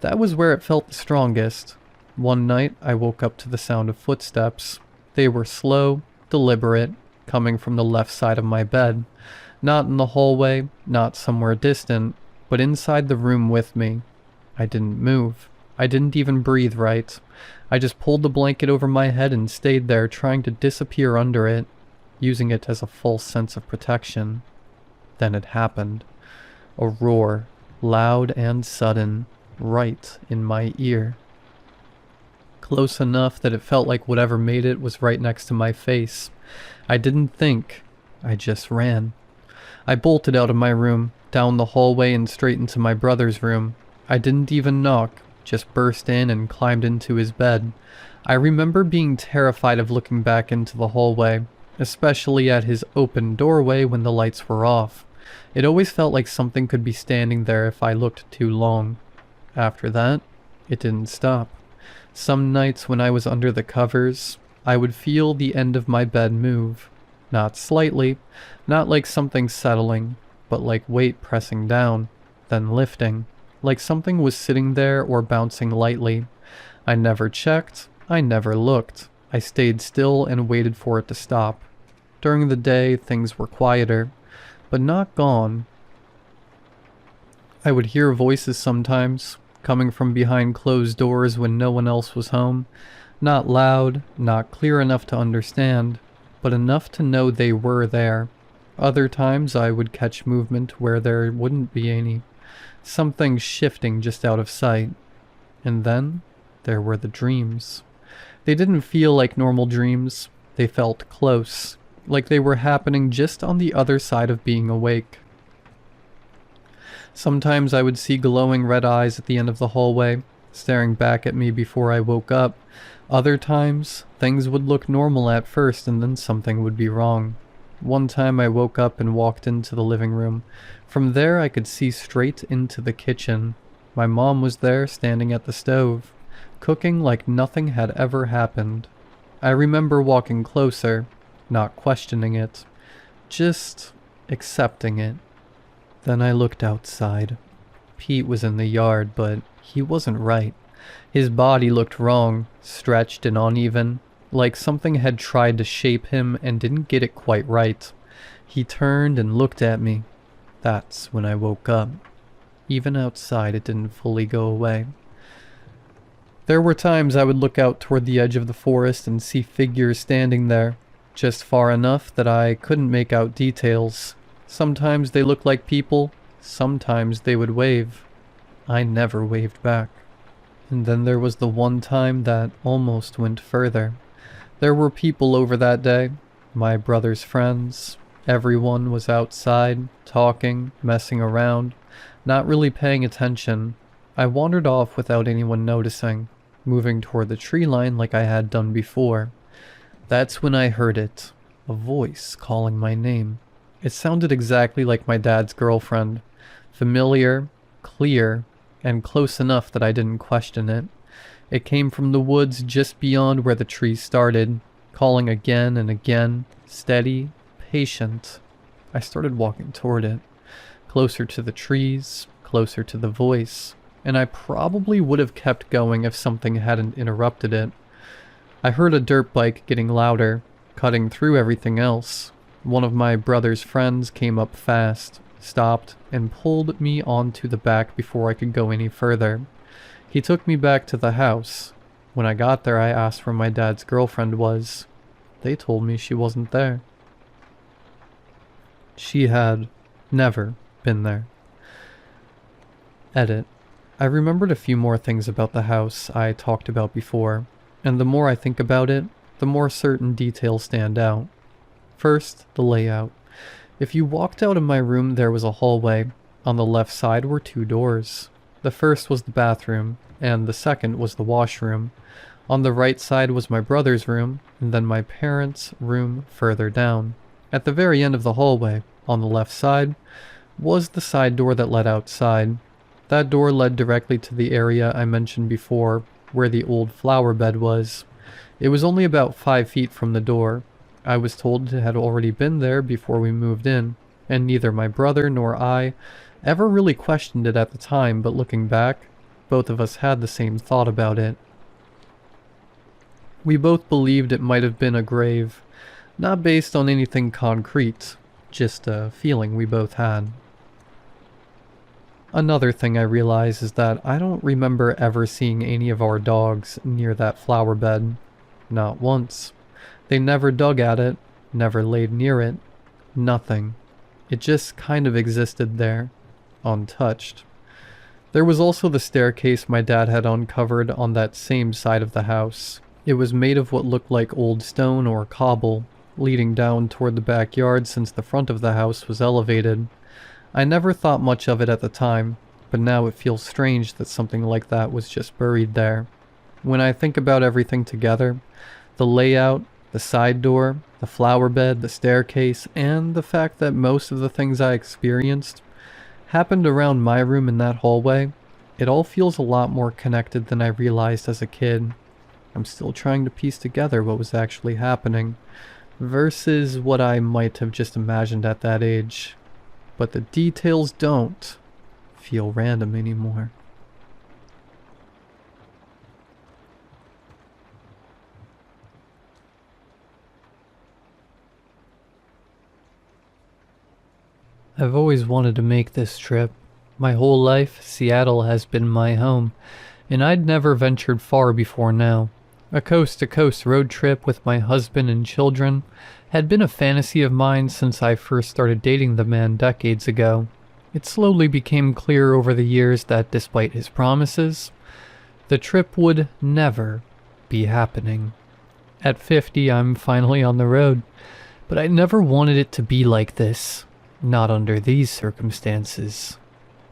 Speaker 1: That was where it felt the strongest. One night, I woke up to the sound of footsteps. They were slow, deliberate, coming from the left side of my bed. Not in the hallway, not somewhere distant, but inside the room with me. I didn't move. I didn't even breathe right. I just pulled the blanket over my head and stayed there, trying to disappear under it, using it as a false sense of protection. Then it happened. A roar, loud and sudden, right in my ear. Close enough that it felt like whatever made it was right next to my face. I didn't think. I just ran. I bolted out of my room, down the hallway and straight into my brother's room. I didn't even knock, just burst in and climbed into his bed. I remember being terrified of looking back into the hallway, especially at his open doorway when the lights were off. It always felt like something could be standing there if I looked too long. After that, it didn't stop. Some nights when I was under the covers, I would feel the end of my bed move. Not slightly, not like something settling, but like weight pressing down, then lifting, like something was sitting there or bouncing lightly. I never checked, I never looked. I stayed still and waited for it to stop. During the day, things were quieter, but not gone. I would hear voices sometimes, coming from behind closed doors when no one else was home. Not loud, not clear enough to understand, but enough to know they were there. Other times I would catch movement where there wouldn't be any. Something shifting just out of sight. And then there were the dreams. They didn't feel like normal dreams. They felt close, like they were happening just on the other side of being awake. Sometimes I would see glowing red eyes at the end of the hallway, staring back at me before I woke up. Other times, things would look normal at first and then something would be wrong. One time I woke up and walked into the living room. From there I could see straight into the kitchen. My mom was there, standing at the stove, cooking like nothing had ever happened. I remember walking closer, not questioning it, just accepting it. Then I looked outside. Pete was in the yard, but he wasn't right. His body looked wrong, stretched and uneven, like something had tried to shape him and didn't get it quite right. He turned and looked at me. That's when I woke up. Even outside, it didn't fully go away. There were times I would look out toward the edge of the forest and see figures standing there, just far enough that I couldn't make out details. Sometimes they looked like people, sometimes they would wave. I never waved back. And then there was the one time that almost went further. There were people over that day, my brother's friends. Everyone was outside, talking, messing around, not really paying attention. I wandered off without anyone noticing, moving toward the tree line like I had done before. That's when I heard it, a voice calling my name. It sounded exactly like my dad's girlfriend, familiar, clear, and close enough that I didn't question it. It came from the woods just beyond where the trees started, calling again and again, steady, patient. I started walking toward it, closer to the trees, closer to the voice, and I probably would have kept going if something hadn't interrupted it. I heard a dirt bike getting louder, cutting through everything else. One of my brother's friends came up fast, stopped, and pulled me onto the back before I could go any further. He took me back to the house. When I got there, I asked where my dad's girlfriend was. They told me she wasn't there. She had never been there. Edit. I remembered a few more things about the house I talked about before, and the more I think about it, the more certain details stand out. First, the layout. If you walked out of my room, there was a hallway. On the left side were two doors. The first was the bathroom, and the second was the washroom. On the right side was my brother's room, and then my parents' room further down. At the very end of the hallway, on the left side, was the side door that led outside. That door led directly to the area I mentioned before, where the old flower bed was. It was only about 5 feet from the door. I was told it had already been there before we moved in, and neither my brother nor I ever really questioned it at the time, but looking back, both of us had the same thought about it. We both believed it might have been a grave, not based on anything concrete, just a feeling we both had. Another thing I realize is that I don't remember ever seeing any of our dogs near that flower bed. Not once. They never dug at it, never laid near it, nothing. It just kind of existed there, untouched. There was also the staircase my dad had uncovered on that same side of the house. It was made of what looked like old stone or cobble, leading down toward the backyard since the front of the house was elevated. I never thought much of it at the time, but now it feels strange that something like that was just buried there. When I think about everything together, the layout, the side door, the flower bed, the staircase, and the fact that most of the things I experienced happened around my room in that hallway, it all feels a lot more connected than I realized as a kid. I'm still trying to piece together what was actually happening, versus what I might have just imagined at that age. But the details don't feel random anymore. I've always wanted to make this trip. My whole life, Seattle has been my home, and I'd never ventured far before now. A coast-to-coast road trip with my husband and children had been a fantasy of mine since I first started dating the man decades ago. It slowly became clear over the years that despite his promises, the trip would never be happening. At 50, I'm finally on the road, but I never wanted it to be like this. Not under these circumstances.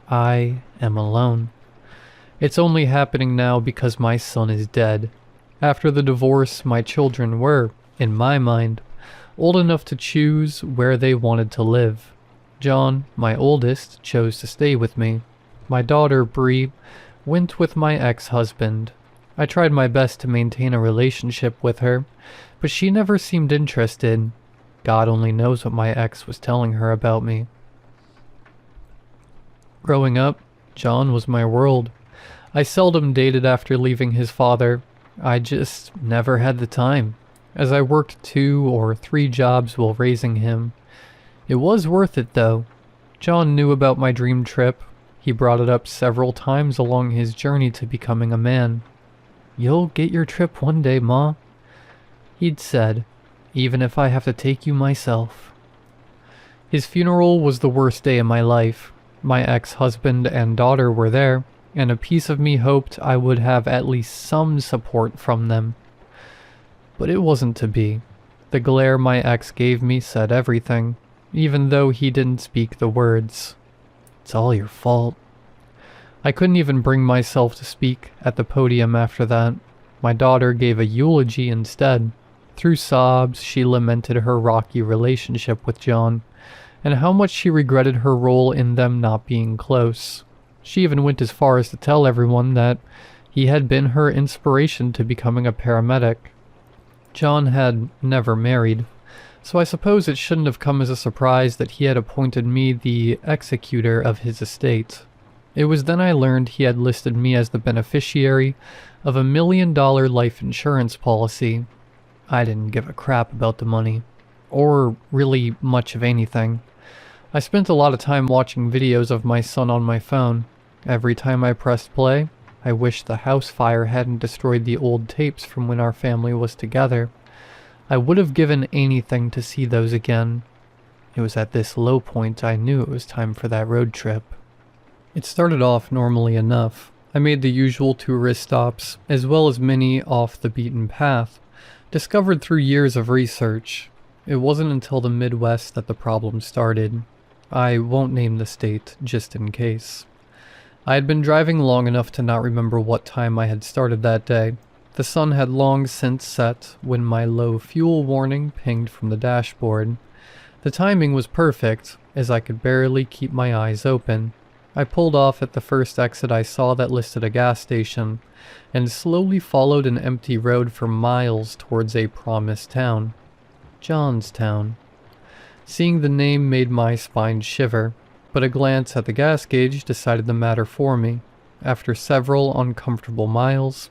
Speaker 1: I am alone. It's only happening now because my son is dead. After the divorce, my children were, in my mind, old enough to choose where they wanted to live. John, my oldest, chose to stay with me. My daughter, Bree, went with my ex-husband. I tried my best to maintain a relationship with her, but she never seemed interested. God only knows what my ex was telling her about me. Growing up, John was my world. I seldom dated after leaving his father. I just never had the time, as I worked 2 or 3 jobs while raising him. It was worth it though. John knew about my dream trip. He brought it up several times along his journey to becoming a man. "You'll get your trip one day, Ma," he'd said, "even if I have to take you myself." His funeral was the worst day of my life. My ex-husband and daughter were there, and a piece of me hoped I would have at least some support from them. But it wasn't to be. The glare my ex gave me said everything, even though he didn't speak the words. "It's all your fault." I couldn't even bring myself to speak at the podium after that. My daughter gave a eulogy instead. Through sobs, she lamented her rocky relationship with John, and how much she regretted her role in them not being close. She even went as far as to tell everyone that he had been her inspiration to becoming a paramedic. John had never married, so I suppose it shouldn't have come as a surprise that he had appointed me the executor of his estate. It was then I learned he had listed me as the beneficiary of $1 million life insurance policy. I didn't give a crap about the money, or really much of anything. I spent a lot of time watching videos of my son on my phone. Every time I pressed play, I wished the house fire hadn't destroyed the old tapes from when our family was together. I would have given anything to see those again. It was at this low point I knew it was time for that road trip. It started off normally enough. I made the usual tourist stops, as well as many off the beaten path, discovered through years of research. It wasn't until the Midwest that the problem started. I won't name the state, just in case. I had been driving long enough to not remember what time I had started that day. The sun had long since set when my low fuel warning pinged from the dashboard. The timing was perfect, as I could barely keep my eyes open. I pulled off at the first exit I saw that listed a gas station, and slowly followed an empty road for miles towards a promised town. Johnstown. Seeing the name made my spine shiver, but a glance at the gas gauge decided the matter for me. After several uncomfortable miles,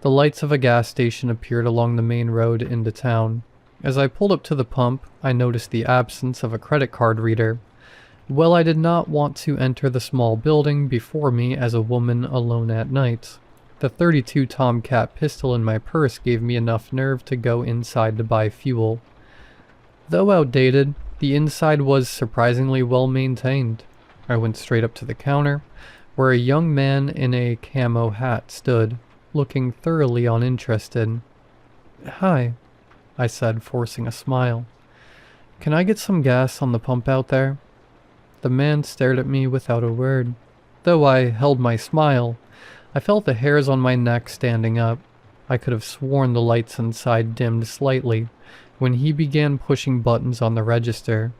Speaker 1: the lights of a gas station appeared along the main road into town. As I pulled up to the pump, I noticed the absence of a credit card reader. Well, I did not want to enter the small building before me as a woman alone at night. The .32 Tomcat pistol in my purse gave me enough nerve to go inside to buy fuel. Though outdated, the inside was surprisingly well maintained. I went straight up to the counter, where a young man in a camo hat stood, looking thoroughly uninterested. "Hi," I said, forcing a smile. "Can I get some gas on the pump out there?" The man stared at me without a word. Though I held my smile, I felt the hairs on my neck standing up. I could have sworn the lights inside dimmed slightly when he began pushing buttons on the register.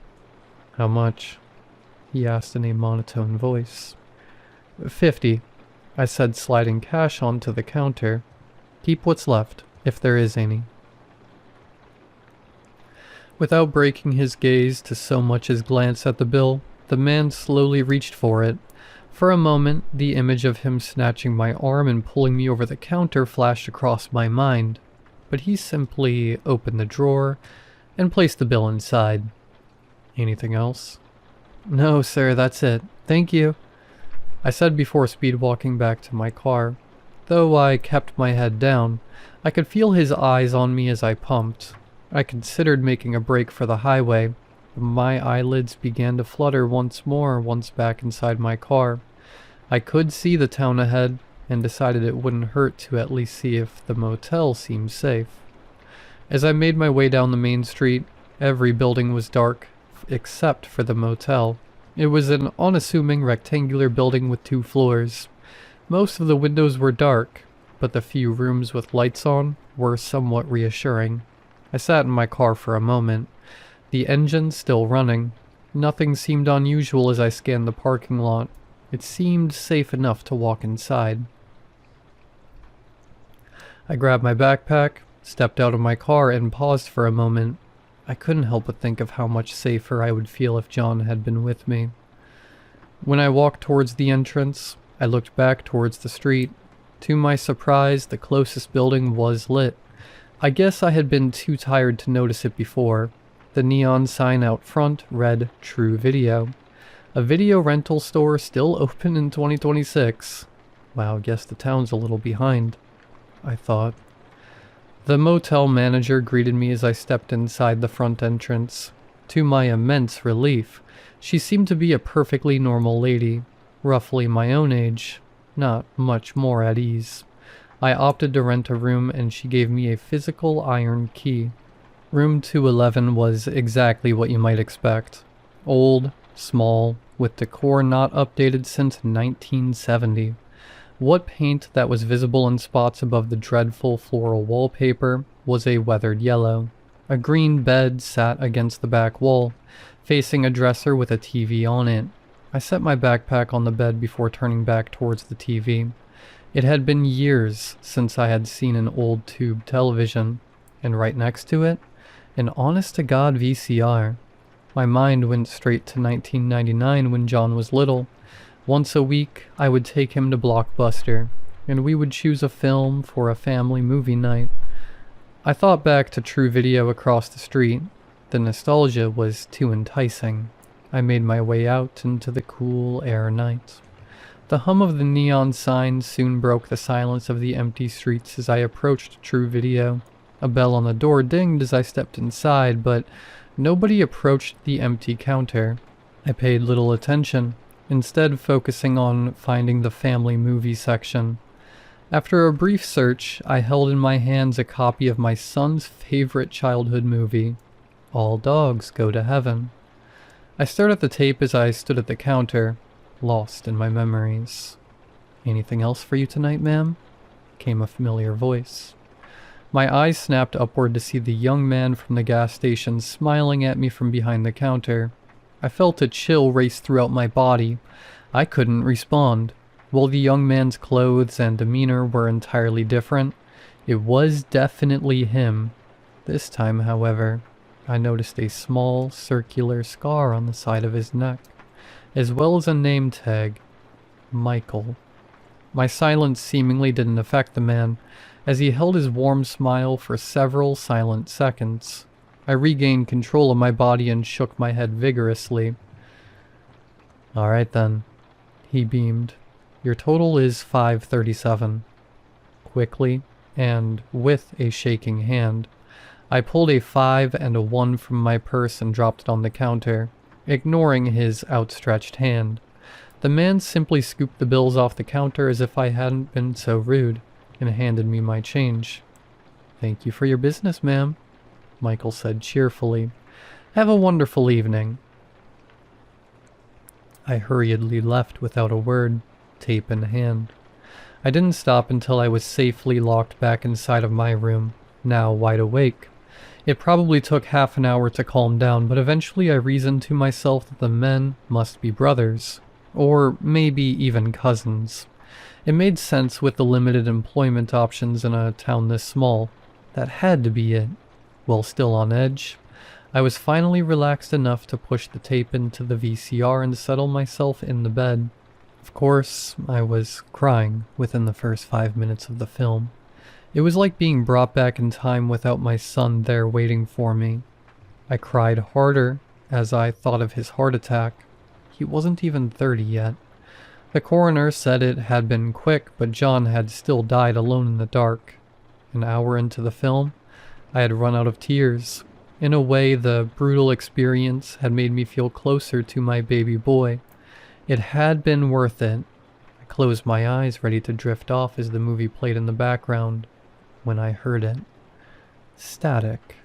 Speaker 1: "How much?" he asked in a monotone voice. "50, I said, sliding cash onto the counter. "Keep what's left, if there is any." Without breaking his gaze to so much as glance at the bill, the man slowly reached for it. For a moment, the image of him snatching my arm and pulling me over the counter flashed across my mind, but he simply opened the drawer and placed the bill inside. "Anything else?" "No, sir, that's it. Thank you," I said before speed walking back to my car. Though I kept my head down, I could feel his eyes on me as I pumped. I considered making a break for the highway, but my eyelids began to flutter once more once back inside my car. I could see the town ahead, and decided it wouldn't hurt to at least see if the motel seemed safe. As I made my way down the main street, every building was dark, except for the motel. It was an unassuming rectangular building with 2 floors. Most of the windows were dark, but the few rooms with lights on were somewhat reassuring. I sat in my car for a moment, the engine still running. Nothing seemed unusual as I scanned the parking lot. It seemed safe enough to walk inside. I grabbed my backpack, stepped out of my car, and paused for a moment. I couldn't help but think of how much safer I would feel if John had been with me. When I walked towards the entrance, I looked back towards the street. To my surprise, the closest building was lit. I guess I had been too tired to notice it before. The neon sign out front read True Video. A video rental store still open in 2026. Wow, guess the town's a little behind, I thought. The motel manager greeted me as I stepped inside the front entrance. To my immense relief, she seemed to be a perfectly normal lady, roughly my own age, not much more at ease. I opted to rent a room and she gave me a physical iron key. Room 211 was exactly what you might expect. Old, small, with decor not updated since 1970. What paint that was visible in spots above the dreadful floral wallpaper was a weathered yellow. A green bed sat against the back wall, facing a dresser with a TV on it. I set my backpack on the bed before turning back towards the TV. It had been years since I had seen an old tube television, and right next to it, an honest-to-God VCR. My mind went straight to 1999 when John was little. Once a week, I would take him to Blockbuster, and we would choose a film for a family movie night. I thought back to True Video across the street. The nostalgia was too enticing. I made my way out into the cool air night. The hum of the neon sign soon broke the silence of the empty streets as I approached True Video. A bell on the door dinged as I stepped inside, but nobody approached the empty counter. I paid little attention, instead focusing on finding the family movie section. After a brief search, I held in my hands a copy of my son's favorite childhood movie, All Dogs Go to Heaven. I stared at the tape as I stood at the counter, lost in my memories. "Anything else for you tonight, ma'am?" came a familiar voice. My eyes snapped upward to see the young man from the gas station smiling at me from behind the counter. I felt a chill race throughout my body. I couldn't respond. While the young man's clothes and demeanor were entirely different, it was definitely him. This time, however, I noticed a small, circular scar on the side of his neck, as well as a name tag, Michael. My silence seemingly didn't affect the man, as he held his warm smile for several silent seconds. I regained control of my body and shook my head vigorously. "All right then," he beamed. "Your total is 537. Quickly, and with a shaking hand, I pulled a 5 and a 1 from my purse and dropped it on the counter, ignoring his outstretched hand. The man simply scooped the bills off the counter as if I hadn't been so rude, and handed me my change. "Thank you for your business, ma'am," Michael said cheerfully. "Have a wonderful evening." I hurriedly left without a word, tape in hand. I didn't stop until I was safely locked back inside of my room, now wide awake. It probably took half an hour to calm down, but eventually I reasoned to myself that the men must be brothers, or maybe even cousins. It made sense with the limited employment options in a town this small. That had to be it. While still on edge, I was finally relaxed enough to push the tape into the VCR and settle myself in the bed. Of course, I was crying within the first 5 minutes of the film. It was like being brought back in time without my son there waiting for me. I cried harder as I thought of his heart attack. He wasn't even 30 yet. The coroner said it had been quick, but John had still died alone in the dark. An hour into the film, I had run out of tears. In a way, the brutal experience had made me feel closer to my baby boy. It had been worth it. I closed my eyes, ready to drift off as the movie played in the background, when I heard it. Static.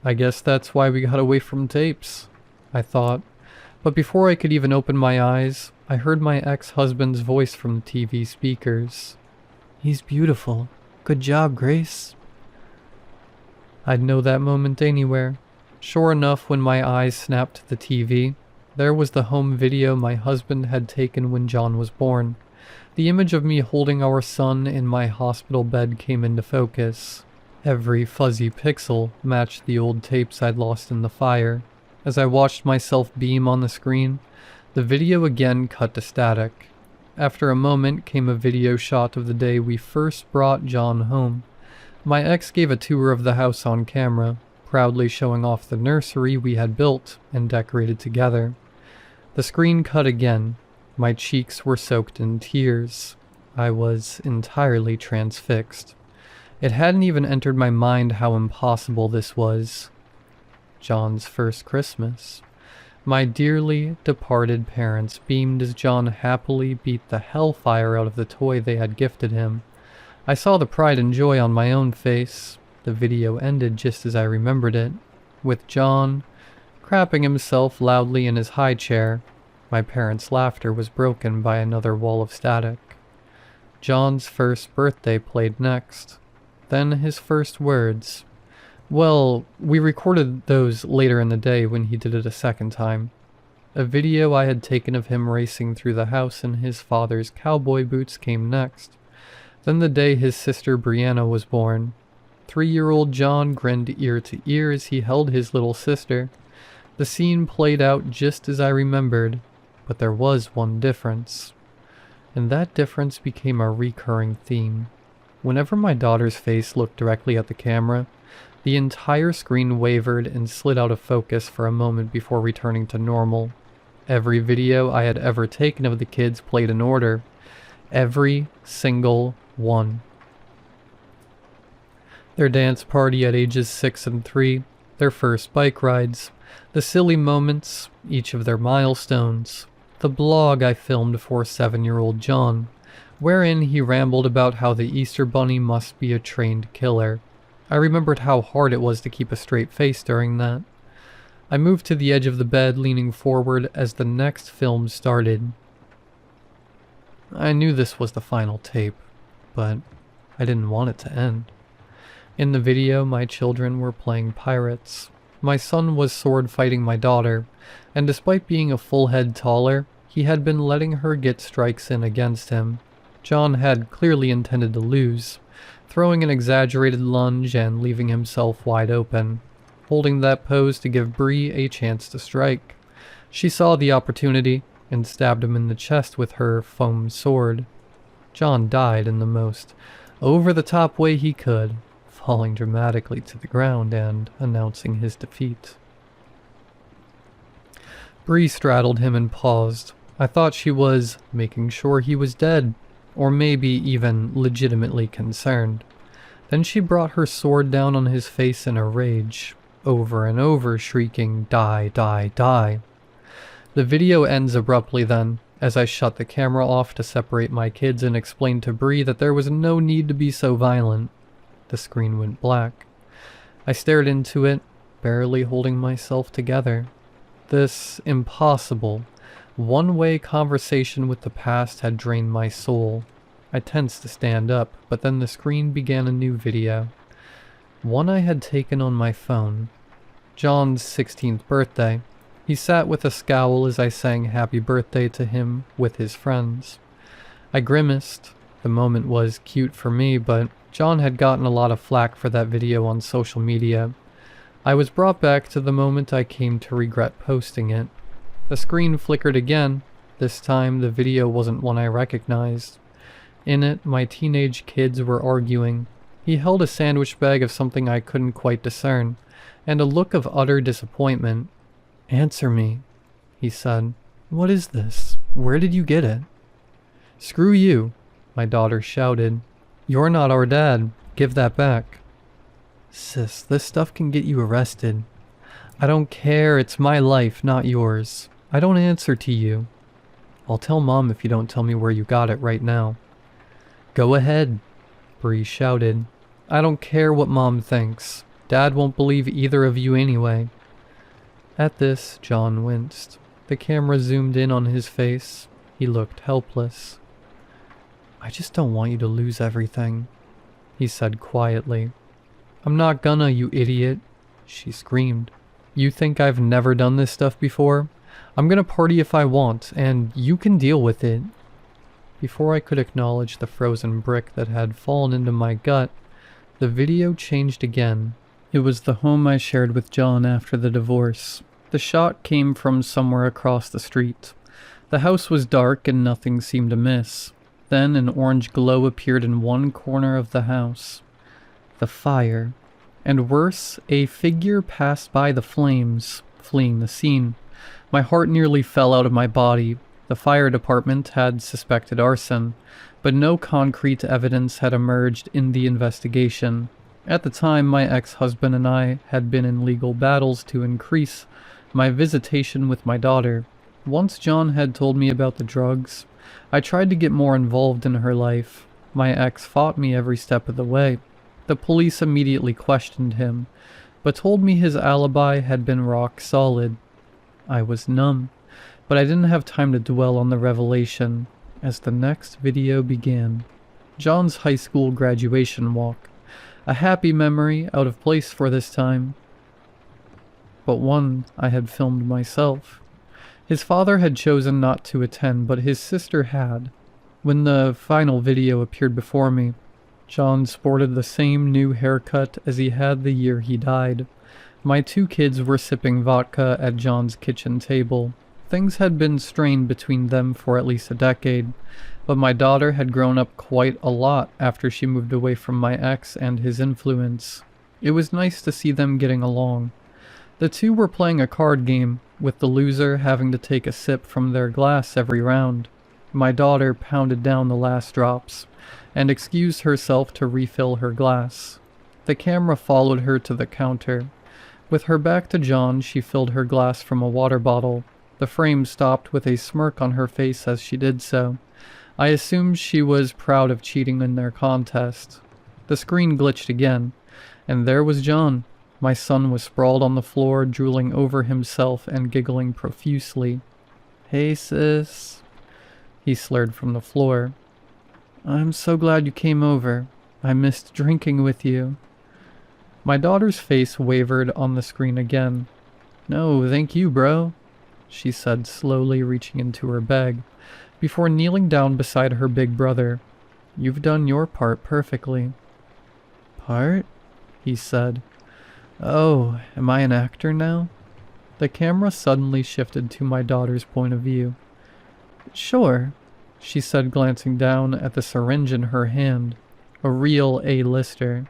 Speaker 1: I guess that's why we got away from tapes, I thought. But before I could even open my eyes, I heard my ex-husband's voice from the TV speakers. "He's beautiful. Good job, Grace." I'd know that moment anywhere. Sure enough, when my eyes snapped to the TV, there was the home video my husband had taken when John was born. The image of me holding our son in my hospital bed came into focus. Every fuzzy pixel matched the old tapes I'd lost in the fire. As I watched myself beam on the screen, the video again cut to static. After a moment came a video shot of the day we first brought John home. My ex gave a tour of the house on camera, proudly showing off the nursery we had built and decorated together. The screen cut again. My cheeks were soaked in tears. I was entirely transfixed. It hadn't even entered my mind how impossible this was. John's first Christmas. My dearly departed parents beamed as John happily beat the hellfire out of the toy they had gifted him. I saw the pride and joy on my own face. The video ended just as I remembered it, with John crapping himself loudly in his high chair. My parents' laughter was broken by another wall of static. John's first birthday played next. Then his first words. Well, we recorded those later in the day when he did it a second time. A video I had taken of him racing through the house in his father's cowboy boots came next. Then the day his sister Brianna was born. 3-year-old John grinned ear to ear as he held his little sister. The scene played out just as I remembered, but there was one difference. And that difference became a recurring theme. Whenever my daughter's face looked directly at the camera, the entire screen wavered and slid out of focus for a moment before returning to normal. Every video I had ever taken of the kids played in order. Every single one. Their dance party at ages 6 and 3, their first bike rides, the silly moments, each of their milestones, the blog I filmed for 7-year-old John, wherein he rambled about how the Easter Bunny must be a trained killer. I remembered how hard it was to keep a straight face during that. I moved to the edge of the bed, leaning forward as the next film started. I knew this was the final tape, but I didn't want it to end. In the video, my children were playing pirates. My son was sword fighting my daughter, and despite being a full head taller, he had been letting her get strikes in against him. John had clearly intended to lose, throwing an exaggerated lunge and leaving himself wide open, holding that pose to give Bree a chance to strike. She saw the opportunity and stabbed him in the chest with her foam sword. John died in the most over-the-top way he could, falling dramatically to the ground and announcing his defeat. Bree straddled him and paused. I thought she was making sure he was dead, or maybe even legitimately concerned. Then she brought her sword down on his face in a rage, over and over shrieking, "Die, die, die." The video ends abruptly then, as I shut the camera off to separate my kids and explain to Bree that there was no need to be so violent. The screen went black. I stared into it, barely holding myself together. This impossible, one-way conversation with the past had drained my soul. I tensed to stand up, but then the screen began a new video. One I had taken on my phone. John's 16th birthday. He sat with a scowl as I sang happy birthday to him with his friends. I grimaced. The moment was cute for me, but John had gotten a lot of flack for that video on social media. I was brought back to the moment I came to regret posting it. The screen flickered again. This time the video wasn't one I recognized. In it, my teenage kids were arguing. He held a sandwich bag of something I couldn't quite discern, and a look of utter disappointment. "Answer me," he said. "What is this? Where did you get it?" "Screw you," my daughter shouted. "You're not our dad. Give that back." "Sis, this stuff can get you arrested." "I don't care. It's my life, not yours. I don't answer to you." "I'll tell Mom if you don't tell me where you got it right now." "Go ahead," Bree shouted. "I don't care what Mom thinks. Dad won't believe either of you anyway." At this, John winced. The camera zoomed in on his face. He looked helpless. "I just don't want you to lose everything," he said quietly. "I'm not gonna, you idiot," she screamed. "You think I've never done this stuff before? I'm gonna party if I want, and you can deal with it." Before I could acknowledge the frozen brick that had fallen into my gut, the video changed again. It was the home I shared with John after the divorce. The shot came from somewhere across the street. The house was dark and nothing seemed amiss. Then an orange glow appeared in one corner of the house. The fire. And worse, a figure passed by the flames, fleeing the scene. My heart nearly fell out of my body. The fire department had suspected arson, but no concrete evidence had emerged in the investigation. At the time, my ex-husband and I had been in legal battles to increase my visitation with my daughter. Once John had told me about the drugs, I tried to get more involved in her life. My ex fought me every step of the way. The police immediately questioned him, but told me his alibi had been rock solid. I was numb, but I didn't have time to dwell on the revelation, as the next video began. John's high school graduation walk. A happy memory, out of place for this time, but one I had filmed myself. His father had chosen not to attend, but his sister had. When the final video appeared before me, John sported the same new haircut as he had the year he died. My two kids were sipping vodka at John's kitchen table. Things had been strained between them for at least a decade, but my daughter had grown up quite a lot after she moved away from my ex and his influence. It was nice to see them getting along. The two were playing a card game, with the loser having to take a sip from their glass every round. My daughter pounded down the last drops, and excused herself to refill her glass. The camera followed her to the counter. With her back to John, she filled her glass from a water bottle. The frame stopped with a smirk on her face as she did so. I assumed she was proud of cheating in their contest. The screen glitched again, and there was John. My son was sprawled on the floor, drooling over himself and giggling profusely. "Hey, sis," he slurred from the floor. "I'm so glad you came over. I missed drinking with you. My daughter's face wavered on the screen again. No, thank you, bro, she said, slowly reaching into her bag, before kneeling down beside her big brother. You've done your part perfectly. Part? He said. Oh, am I an actor now? The camera suddenly shifted to my daughter's point of view. Sure, she said, glancing down at the syringe in her hand. A real A-lister.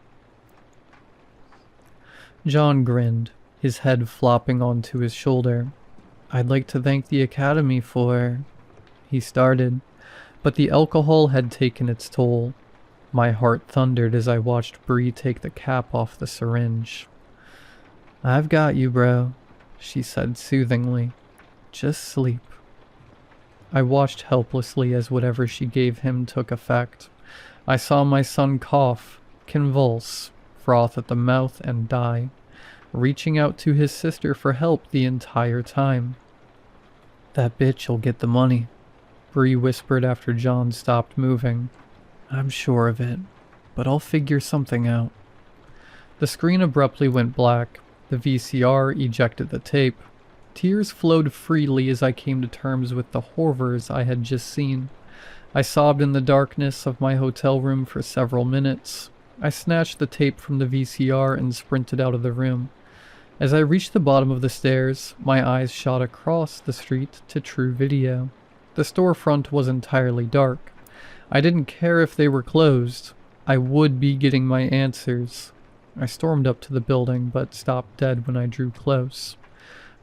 Speaker 1: John grinned, his head flopping onto his shoulder. I'd like to thank the Academy for... He started, but the alcohol had taken its toll. My heart thundered as I watched Bree take the cap off the syringe. I've got you, bro, she said soothingly. Just sleep. I watched helplessly as whatever she gave him took effect. I saw my son cough, convulse, froth at the mouth, and die, reaching out to his sister for help the entire time. That bitch'll get the money, Bree whispered after John stopped moving. I'm sure of it, but I'll figure something out. The screen abruptly went black. The VCR ejected the tape. Tears flowed freely as I came to terms with the horrors I had just seen. I sobbed in the darkness of my hotel room for several minutes. I snatched the tape from the VCR and sprinted out of the room. As I reached the bottom of the stairs, my eyes shot across the street to True Video. The storefront was entirely dark. I didn't care if they were closed. I would be getting my answers. I stormed up to the building, but stopped dead when I drew close.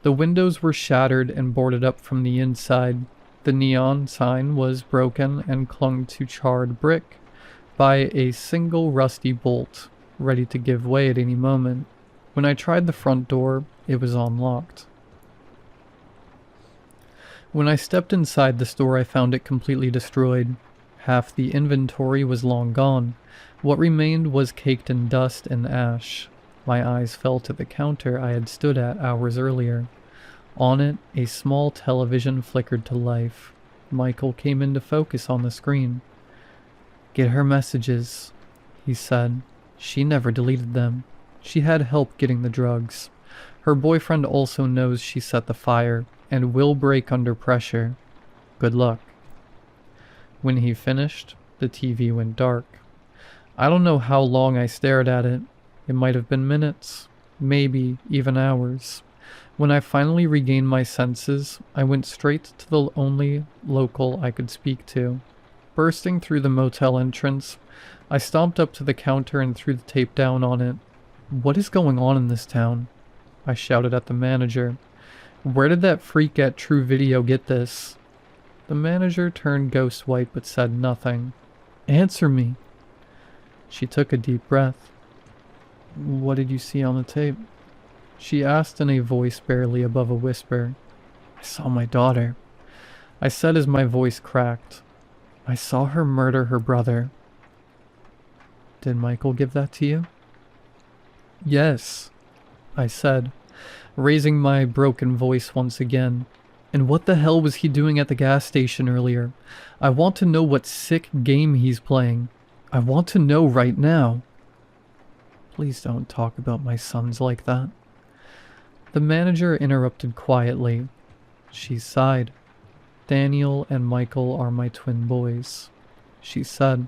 Speaker 1: The windows were shattered and boarded up from the inside. The neon sign was broken and clung to charred brick by a single rusty bolt, ready to give way at any moment. When I tried the front door, it was unlocked. When I stepped inside the store, I found it completely destroyed. Half the inventory was long gone. What remained was caked in dust and ash. My eyes fell to the counter I had stood at hours earlier. On it, a small television flickered to life. Michael came into focus on the screen. Get her messages, he said. She never deleted them. She had help getting the drugs. Her boyfriend also knows she set the fire and will break under pressure. Good luck. When he finished, the TV went dark. I don't know how long I stared at it. It might have been minutes, maybe even hours. When I finally regained my senses, I went straight to the only local I could speak to. Bursting through the motel entrance, I stomped up to the counter and threw the tape down on it. What is going on in this town? I shouted at the manager. Where did that freak at True Video get this? The manager turned ghost white but said nothing. Answer me. She took a deep breath. What did you see on the tape? She asked in a voice barely above a whisper. I saw my daughter. I said as my voice cracked. I saw her murder her brother. Did Michael give that to you? Yes, I said, raising my broken voice once again. And what the hell was he doing at the gas station earlier? I want to know what sick game he's playing. I want to know right now. Please don't talk about my sons like that. The manager interrupted quietly. She sighed. Daniel and Michael are my twin boys, she said.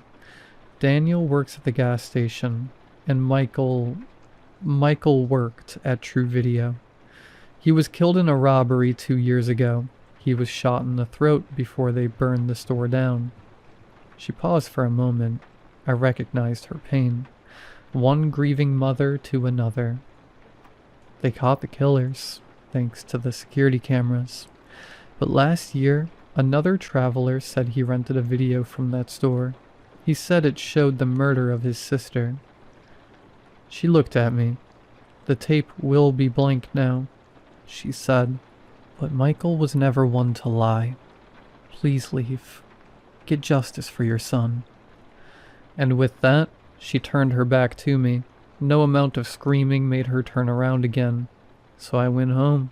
Speaker 1: Daniel works at the gas station, and Michael worked at True Video. He was killed in a robbery 2 years ago. He was shot in the throat before they burned the store down. She paused for a moment. I recognized her pain. One grieving mother to another. They caught the killers, thanks to the security cameras. But last year, another traveler said he rented a video from that store. He said it showed the murder of his sister. She looked at me. The tape will be blank now, she said. But Michael was never one to lie. Please leave. Get justice for your son. And with that, she turned her back to me. No amount of screaming made her turn around again. So I went home.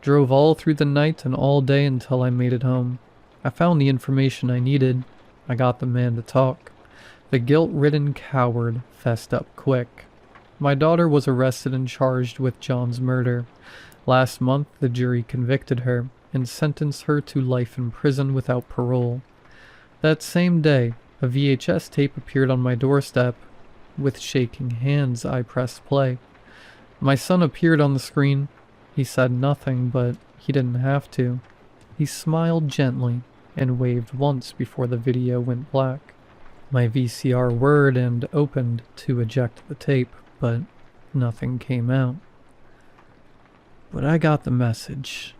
Speaker 1: Drove all through the night and all day until I made it home. I found the information I needed. I got the man to talk. The guilt-ridden coward fessed up quick. My daughter was arrested and charged with John's murder. Last month, the jury convicted her and sentenced her to life in prison without parole. That same day, a VHS tape appeared on my doorstep. With shaking hands, I pressed play. My son appeared on the screen. He said nothing, but he didn't have to. He smiled gently and waved once before the video went black. My VCR whirred and opened to eject the tape, but nothing came out. But I got the message.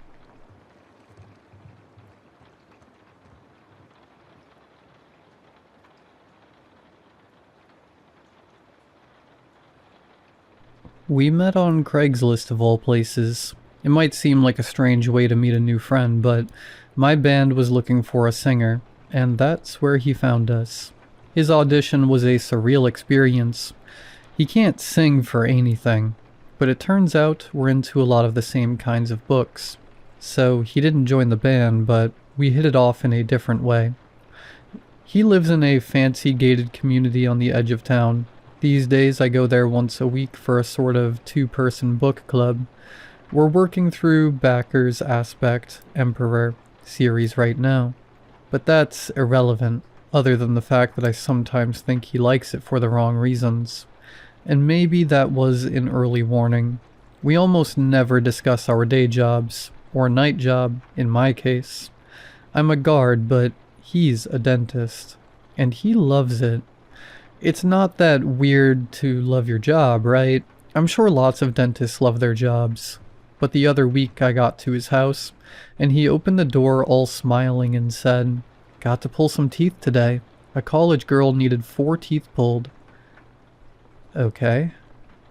Speaker 1: We met on Craigslist of all places. It might seem like a strange way to meet a new friend, but my band was looking for a singer, and that's where he found us. His audition was a surreal experience. He can't sing for anything, but it turns out we're into a lot of the same kinds of books. So he didn't join the band, but we hit it off in a different way. He lives in a fancy gated community on the edge of town. These days I go there once a week for a sort of two-person book club. We're working through Backer's Aspect Emperor series right now. But that's irrelevant, other than the fact that I sometimes think he likes it for the wrong reasons. And maybe that was an early warning. We almost never discuss our day jobs, or night job, in my case. I'm a guard, but he's a dentist. And he loves it. It's not that weird to love your job, right? I'm sure lots of dentists love their jobs. But the other week I got to his house, and he opened the door all smiling and said, "Got to pull some teeth today. A college girl needed 4 teeth pulled." "Okay,"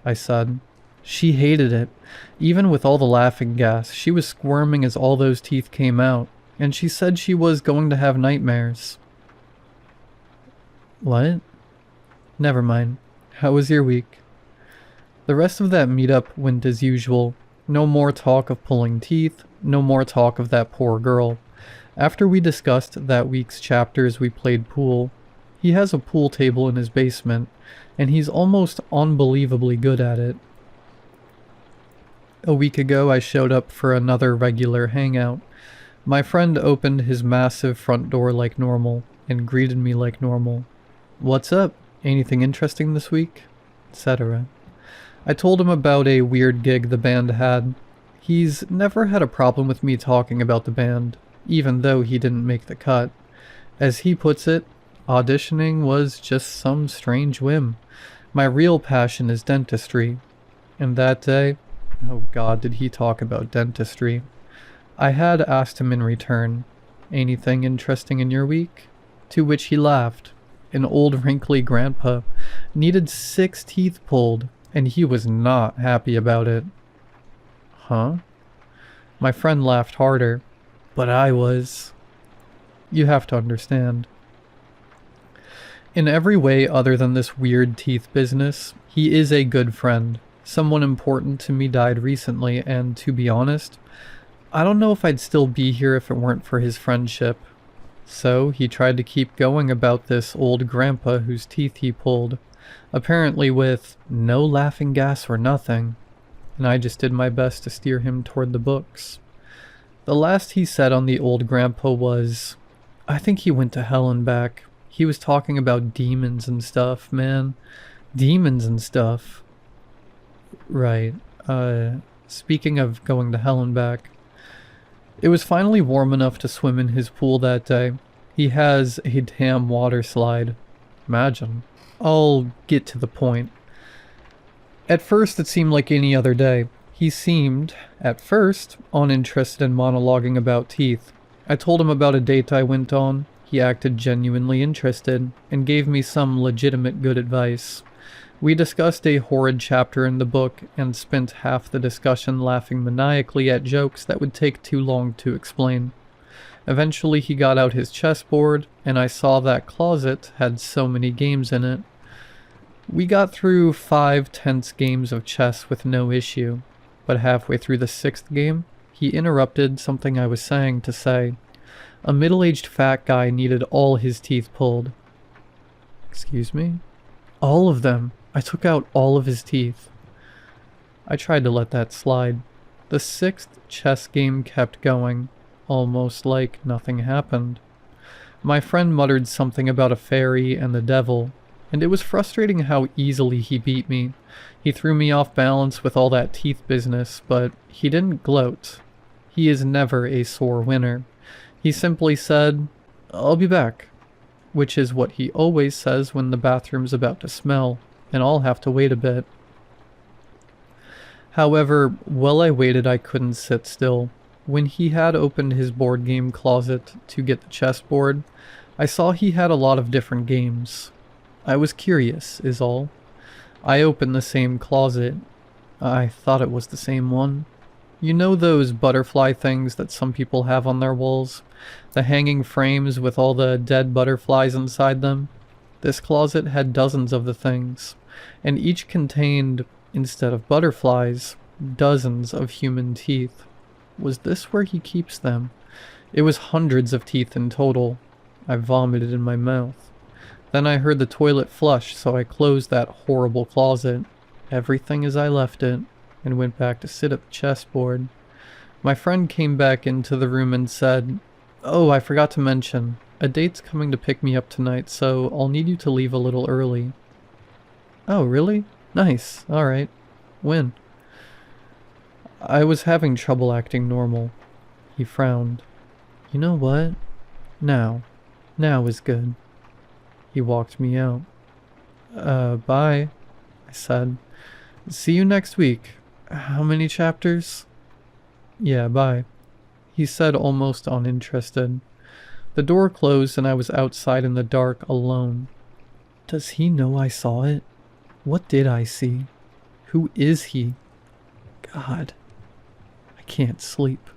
Speaker 1: I said. She hated it. Even with all the laughing gas, she was squirming as all those teeth came out, and she said she was going to have nightmares. What? Never mind. How was your week? The rest of that meetup went as usual. No more talk of pulling teeth, no more talk of that poor girl. After we discussed that week's chapters, we played pool. He has a pool table in his basement, and he's almost unbelievably good at it. A week ago, I showed up for another regular hangout. My friend opened his massive front door like normal, and greeted me like normal. "What's up? Anything interesting this week?" etc. I told him about a weird gig the band had. He's never had a problem with me talking about the band, even though he didn't make the cut. As he puts it, auditioning was just some strange whim. My real passion is dentistry. And that day, oh God, did he talk about dentistry. I had asked him in return, "Anything interesting in your week?" To which he laughed. An old wrinkly grandpa needed 6 teeth pulled, and he was not happy about it. Huh? My friend laughed harder, but I was. You have to understand. In every way other than this weird teeth business, he is a good friend. Someone important to me died recently, and to be honest, I don't know if I'd still be here if it weren't for his friendship. So he tried to keep going about this old grandpa whose teeth he pulled, apparently with no laughing gas or nothing, and I just did my best to steer him toward the books. The last he said on the old grandpa was, "I think he went to hell and back. He was talking about demons and stuff, man. Demons and stuff." Right. Speaking of going to hell and back, it was finally warm enough to swim in his pool that day. He has a damn water slide. Imagine. I'll get to the point. At first it seemed like any other day. He seemed, at first, uninterested in monologuing about teeth. I told him about a date I went on. He acted genuinely interested, and gave me some legitimate good advice. We discussed a horrid chapter in the book, and spent half the discussion laughing maniacally at jokes that would take too long to explain. Eventually he got out his chessboard, and I saw that closet had so many games in it. We got through 5 tense games of chess with no issue, but halfway through the 6th game, he interrupted something I was saying to say, a middle-aged fat guy needed all his teeth pulled. Excuse me? All of them. I took out all of his teeth. I tried to let that slide. The sixth chess game kept going, almost like nothing happened. My friend muttered something about a fairy and the devil, and it was frustrating how easily he beat me. He threw me off balance with all that teeth business, but he didn't gloat. He is never a sore winner. He simply said, "I'll be back," which is what he always says when the bathroom's about to smell, and I'll have to wait a bit. However, while I waited, I couldn't sit still. When he had opened his board game closet to get the chessboard, I saw he had a lot of different games. I was curious, is all. I opened the same closet. I thought it was the same one. You know those butterfly things that some people have on their walls? The hanging frames with all the dead butterflies inside them? This closet had dozens of the things, and each contained, instead of butterflies, dozens of human teeth. Was this where he keeps them? It was hundreds of teeth in total. I vomited in my mouth. Then I heard the toilet flush, so I closed that horrible closet, everything as I left it, and went back to sit at the chessboard. My friend came back into the room and said, "Oh, I forgot to mention, a date's coming to pick me up tonight, so I'll need you to leave a little early." "Oh, really? Nice, alright. When?" I was having trouble acting normal. He frowned. "You know what? Now. Now is good." He walked me out. Bye," I said. "See you next week. How many chapters?" "Yeah, bye," he said, almost uninterested. The door closed and I was outside in the dark, alone. Does he know I saw it? What did I see? Who is he? God, I can't sleep.